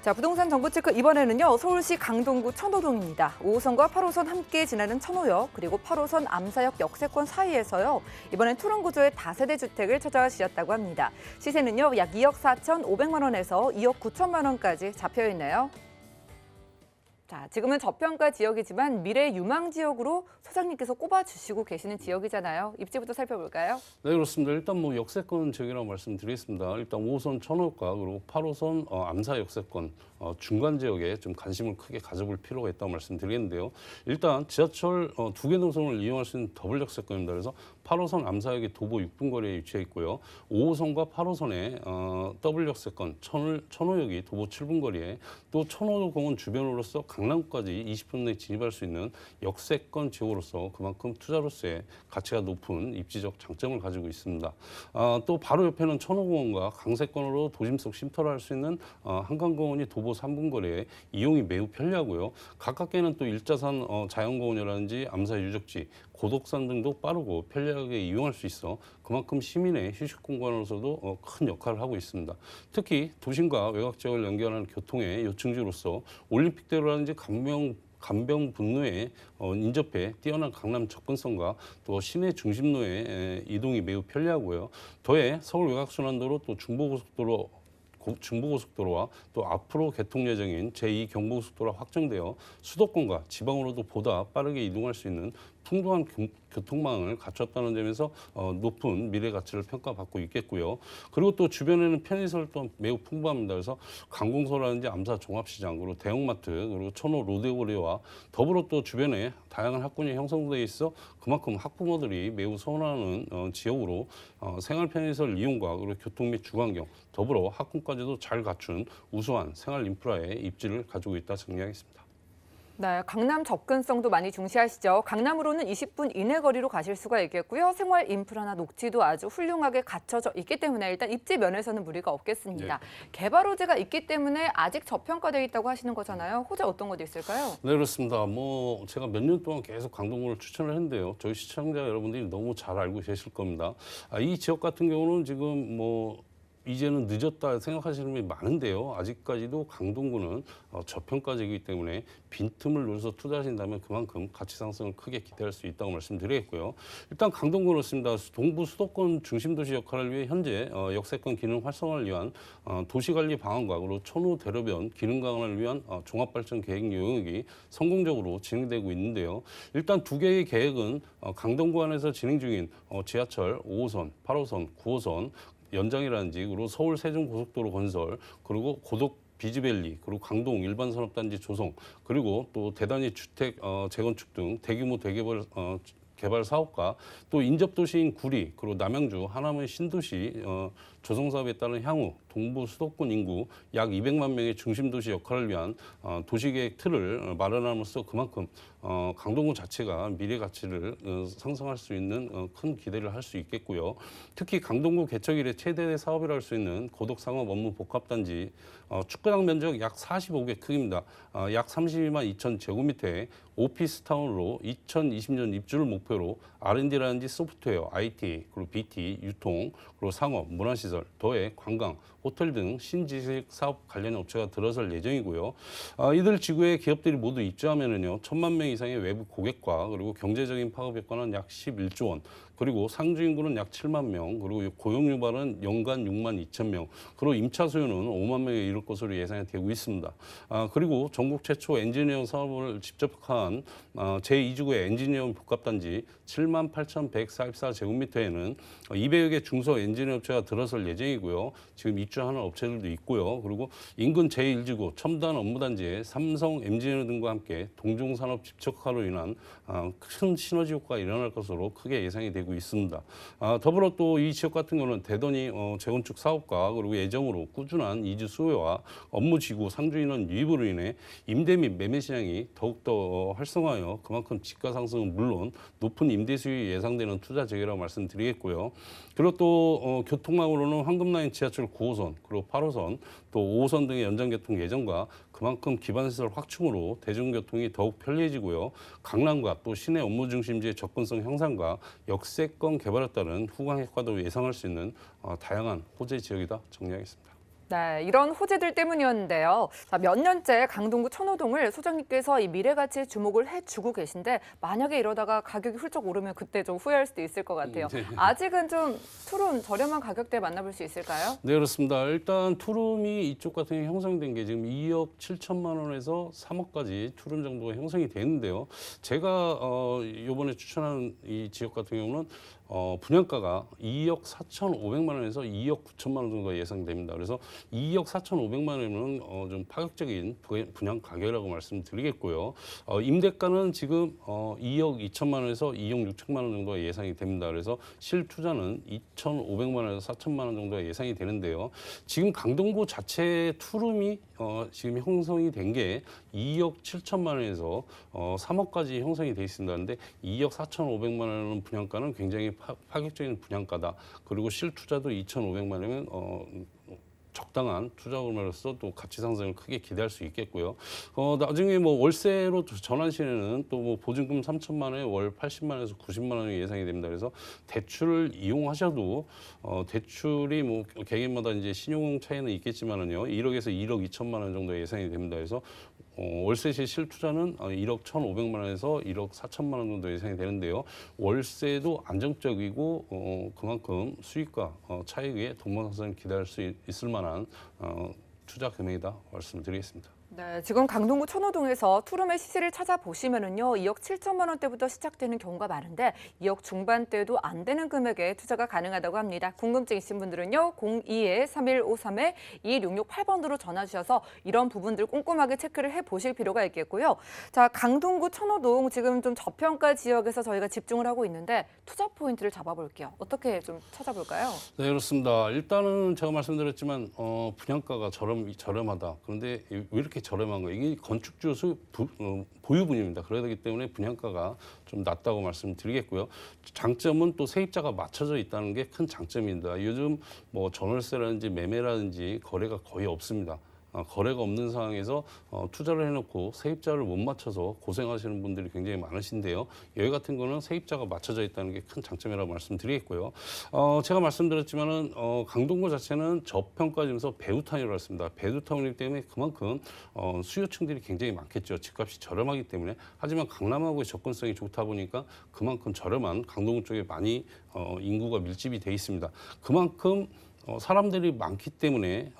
자, 부동산 정보체크 이번에는요 서울시 강동구 천호동입니다. 5호선과 8호선 함께 지나는 천호역 그리고 8호선 암사역 역세권 사이에서요 이번엔 투룸 구조의 다세대 주택을 찾아주셨다고 합니다. 시세는요 약 2억 4,500만 원에서 2억 9천만 원까지 잡혀 있네요. 자, 지금은 저평가 지역이지만 미래 유망 지역으로 소장님께서 꼽아주시고 계시는 지역이잖아요. 입지부터 살펴볼까요? 네, 그렇습니다. 일단 뭐 역세권 지역이라고 말씀드리겠습니다. 일단 5호선 천호역과 그리고 8호선 암사 역세권 중간 지역에 좀 관심을 크게 가져볼 필요가 있다고 말씀드리겠는데요. 일단 지하철 두 개 노선을 이용할 수 있는 더블 역세권입니다. 그래서 8호선 암사역이 도보 6분 거리에 위치해 있고요. 5호선과 8호선에 더블 역세권 천호역이 도보 7분 거리에 또 천호공원 주변으로서 강남까지 20분 내에 진입할 수 있는 역세권 지역으로서 그만큼 투자로서의 가치가 높은 입지적 장점을 가지고 있습니다. 또 바로 옆에는 천호공원과 강세권으로 도심 속 쉼터를 할 수 있는 한강공원이 도보 3분 거리에 이용이 매우 편리하고요. 가깝게는 또 일자산 자연공원이라든지 암사 유적지, 고덕산 등도 빠르고 편리하게 이용할 수 있어 그만큼 시민의 휴식 공간으로서도 큰 역할을 하고 있습니다. 특히 도심과 외곽 지역을 연결하는 교통의 요충지로서 올림픽대로라든지 간병 분로에 인접해 뛰어난 강남 접근성과 또 시내 중심로의 이동이 매우 편리하고요. 더해 서울 외곽순환도로 또 중부고속도로와 또 앞으로 개통 예정인 제2 경부고속도로가 확정되어 수도권과 지방으로도 보다 빠르게 이동할 수 있는 풍부한 교통망을 갖췄다는 점에서 높은 미래 가치를 평가받고 있겠고요. 그리고 또 주변에는 편의시설 또한 매우 풍부합니다. 그래서 관공서라든지 암사 종합시장, 그리고 대형마트, 그리고 천호 로데오리와 더불어 또 주변에 다양한 학군이 형성되어 있어 그만큼 학부모들이 매우 선호하는 지역으로 생활 편의시설 이용과 그리고 교통 및 주거환경, 더불어 학군까지도 잘 갖춘 우수한 생활 인프라의 입지를 가지고 있다 정리하겠습니다. 네, 강남 접근성도 많이 중시하시죠. 강남으로는 20분 이내 거리로 가실 수가 있겠고요. 생활 인프라나 녹지도 아주 훌륭하게 갖춰져 있기 때문에 일단 입지 면에서는 무리가 없겠습니다. 네. 개발 호재가 있기 때문에 아직 저평가되어 있다고 하시는 거잖아요. 호재 어떤 것도 있을까요? 네, 그렇습니다. 뭐 제가 몇 년 동안 계속 강동구를 추천을 했는데요. 저희 시청자 여러분들이 너무 잘 알고 계실 겁니다. 이 지역 같은 경우는 지금 뭐 이제는 늦었다 생각하시는 분이 많은데요. 아직까지도 강동구는 저평가지이기 때문에 빈틈을 노려서 투자하신다면 그만큼 가치 상승을 크게 기대할 수 있다고 말씀드리겠고요. 일단 강동구 그렇습니다. 동부 수도권 중심도시 역할을 위해 현재 역세권 기능 활성화를 위한 도시관리 방안과 그리고 천호 대로변 기능 강화를 위한 종합발전 계획 용역이 성공적으로 진행되고 있는데요. 일단 두 개의 계획은 강동구 안에서 진행 중인 지하철 5호선, 8호선, 9호선 연장이라든지 그리고 서울 세종고속도로 건설 그리고 고덕 비즈밸리 그리고 강동 일반산업단지 조성 그리고 또 대단위 주택 재건축 등 대규모 개발 사업과 또 인접도시인 구리 그리고 남양주 하남의 신도시 조성 사업에 따른 향후 동부 수도권 인구 약 200만 명의 중심도시 역할을 위한 도시계획 틀을 마련함으로써 그만큼 강동구 자체가 미래 가치를 상승할 수 있는 큰 기대를 할 수 있겠고요. 특히 강동구 개척 이래 최대 사업이라 할 수 있는 고덕상업 업무 복합단지 축구장 면적 약 45개 크기입니다. 약 32만 2천 제곱미터의 오피스타운으로 2020년 입주를 목표로 R&D라든지 소프트웨어, IT, 그리고 BT, 유통, 그리고 상업, 문화시설, 더해 관광, 호텔 등 신지식 사업 관련 업체가 들어설 예정이고요. 이들 지구의 기업들이 모두 입주하면은요, 1,000만 명 이상의 외부 고객과 그리고 경제적인 파급 효과는 약 11조 원, 그리고 상주 인구는 약 7만 명, 그리고 고용 유발은 연간 6만 2천 명, 그리고 임차 수요는 5만 명에 이를 것으로 예상이 되고 있습니다. 그리고 전국 최초 엔지니어 사업을 직접 한 제2지구의 엔지니어 복합단지 7만 8,144제곱미터에는 200여 개 중소 엔지니어 업체가 들어설 예정이고요. 지금 입주하는 업체들도 있고요. 그리고 인근 제1지구 첨단 업무단지에 삼성, MGN 등과 함께 동종산업 집적화로 인한 큰 시너지 효과가 일어날 것으로 크게 예상이 되고 있습니다. 더불어 또 이 지역 같은 경우는 대단히 재건축 사업과 그리고 예정으로 꾸준한 이주 수요와 업무 지구 상주 인원 유입으로 인해 임대 및 매매 시장이 더욱더 활성화하여 그만큼 집가 상승은 물론 높은 임대 수익이 예상되는 투자 재개라고 말씀드리겠고요. 그리고 또 교통망으로는 황금라인 지하철 9호선 9호선 그리고 8호선 또 5호선 등의 연장 개통 예정과 그만큼 기반시설 확충으로 대중교통이 더욱 편리해지고요. 강남과 또 시내 업무 중심지의 접근성 향상과 역세권 개발에 따른 후광 효과도 예상할 수 있는 다양한 호재 지역이다 정리하겠습니다. 네, 이런 호재들 때문이었는데요. 자, 몇 년째 강동구 천호동을 소장님께서 이 미래 가치에 주목을 해주고 계신데 만약에 이러다가 가격이 훌쩍 오르면 그때 좀 후회할 수도 있을 것 같아요. 네. 아직은 좀 투룸 저렴한 가격대에 만나볼 수 있을까요? 네, 그렇습니다. 일단 투룸이 이쪽 같은 경우 형성된 게 지금 2억 7천만 원에서 3억까지 투룸 정도가 형성이 되는데요. 제가 이번에 추천한 이 지역 같은 경우는 분양가가 2억 4,500만 원에서 2억 9천만 원 정도가 예상됩니다. 그래서 2억 4,500만 원은 좀 파격적인 분양 가격이라고 말씀드리겠고요. 임대가는 지금 2억 2천만 원에서 2억 6천만 원 정도가 예상이 됩니다. 그래서 실투자는 2,500만 원에서 4천만 원 정도가 예상이 되는데요. 지금 강동구 자체 투룸이 지금 형성이 된 게 2억 7천만 원에서 3억까지 형성이 돼 있습니다. 그런데 2억 4,500만 원은 분양가는 굉장히 파격적인 분양가다. 그리고 실투자도 2,500만 원이면 적당한 투자금으로서 또 가치 상승을 크게 기대할 수 있겠고요. 나중에 뭐 월세로 전환 시에는 또 뭐 보증금 3천만 원에 월 80만 원에서 90만 원이 예상이 됩니다. 그래서 대출을 이용하셔도 대출이 뭐 개개인마다 이제 신용 차이는 있겠지만은요. 1억에서 1억 2천만 원 정도 예상이 됩니다. 그래서 월세 시 실투자는 1억 1,500만 원에서 1억 4천만 원 정도 예상이 되는데요. 월세도 안정적이고 그만큼 수익과 차익의 동반상승을 기대할 수 있을 만한 투자 금액이다 말씀드리겠습니다. 네, 지금 강동구 천호동에서 투룸의 시세를 찾아보시면은요, 2억 7천만 원대부터 시작되는 경우가 많은데 2억 중반대도 안 되는 금액에 투자가 가능하다고 합니다. 궁금증 있으신 분들은요, 02-3153-2668번으로 전화 주셔서 이런 부분들 꼼꼼하게 체크를 해보실 필요가 있겠고요. 자, 강동구 천호동 지금 좀 저평가 지역에서 저희가 집중을 하고 있는데 투자 포인트를 잡아볼게요. 어떻게 좀 찾아볼까요? 네, 그렇습니다. 일단은 제가 말씀드렸지만 분양가가 저렴하다. 그런데 왜 이렇게 저렴한 거예요? 이게 건축주 보유분입니다. 그러기 때문에 분양가가 좀 낮다고 말씀드리겠고요. 장점은 또 세입자가 맞춰져 있다는 게 큰 장점입니다. 요즘 뭐 전월세라든지 매매라든지 거래가 거의 없습니다. 거래가 없는 상황에서 투자를 해놓고 세입자를 못 맞춰서 고생하시는 분들이 굉장히 많으신데요. 여기 같은 거는 세입자가 맞춰져 있다는 게 큰 장점이라고 말씀드리겠고요. 제가 말씀드렸지만은 강동구 자체는 저평가지면서 배우타운이라고 했습니다. 배우타운이기 때문에 그만큼 수요층들이 굉장히 많겠죠. 집값이 저렴하기 때문에. 하지만 강남하고의 접근성이 좋다 보니까 그만큼 저렴한 강동구 쪽에 많이 인구가 밀집이 돼 있습니다. 그만큼 사람들이 많기 때문에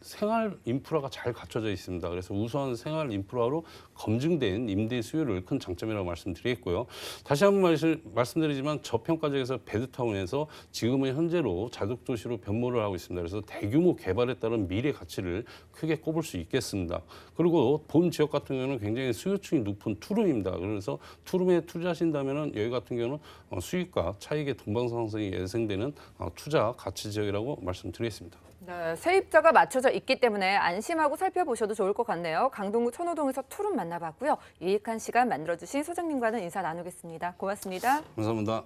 생활 인프라가 잘 갖춰져 있습니다. 그래서 우수한 생활 인프라로 검증된 임대 수요를 큰 장점이라고 말씀드리겠고요. 다시 한번 말씀드리지만 저평가 지역에서 베드타운에서 지금은 현재로 자독도시로 변모를 하고 있습니다. 그래서 대규모 개발에 따른 미래 가치를 크게 꼽을 수 있겠습니다. 그리고 본 지역 같은 경우는 굉장히 수요층이 높은 투룸입니다. 그래서 투룸에 투자하신다면 여기 같은 경우는 수익과 차익의 동방상승이 예상되는 투자 가치 지역이라고 말씀드리겠습니다. 네, 세입자가 맞춰져 있기 때문에 안심하고 살펴보셔도 좋을 것 같네요. 강동구 천호동에서 투룸 만나봤고요. 유익한 시간 만들어주신 소장님과는 인사 나누겠습니다. 고맙습니다. 감사합니다.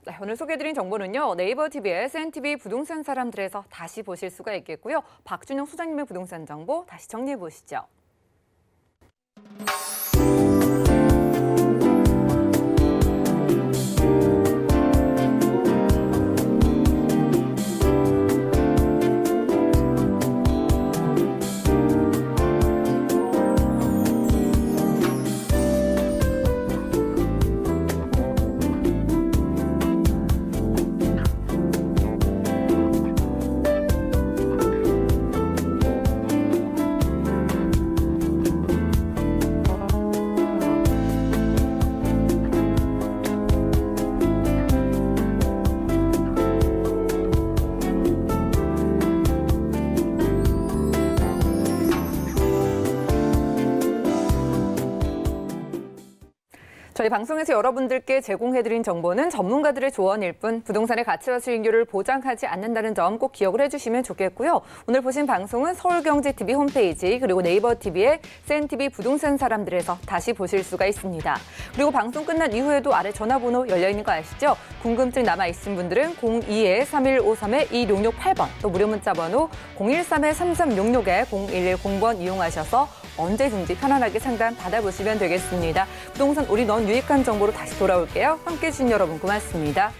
네, 오늘 소개해드린 정보는요. 네이버 TV의 SNTV 부동산 사람들에서 다시 보실 수가 있겠고요. 박준영 소장님의 부동산 정보 다시 정리해 보시죠. 저희 방송에서 여러분들께 제공해드린 정보는 전문가들의 조언일 뿐 부동산의 가치와 수익률을 보장하지 않는다는 점 꼭 기억을 해주시면 좋겠고요. 오늘 보신 방송은 서울경제TV 홈페이지 그리고 네이버TV의 센TV 부동산 사람들에서 다시 보실 수가 있습니다. 그리고 방송 끝난 이후에도 아래 전화번호 열려있는 거 아시죠? 궁금증 남아있으신 분들은 02-3153-2668번 또 무료 문자번호 013-3366-0110번 이용하셔서 언제든지 편안하게 상담 받아보시면 되겠습니다. 부동산 우리 넌 유익한 정보로 다시 돌아올게요. 함께해 주신 여러분 고맙습니다.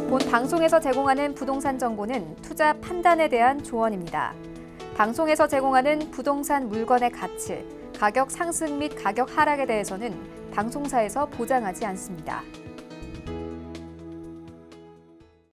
본 방송에서 제공하는 부동산 정보는 투자 판단에 대한 조언입니다. 방송에서 제공하는 부동산 물건의 가치, 가격 상승 및 가격 하락에 대해서는 방송사에서 보장하지 않습니다.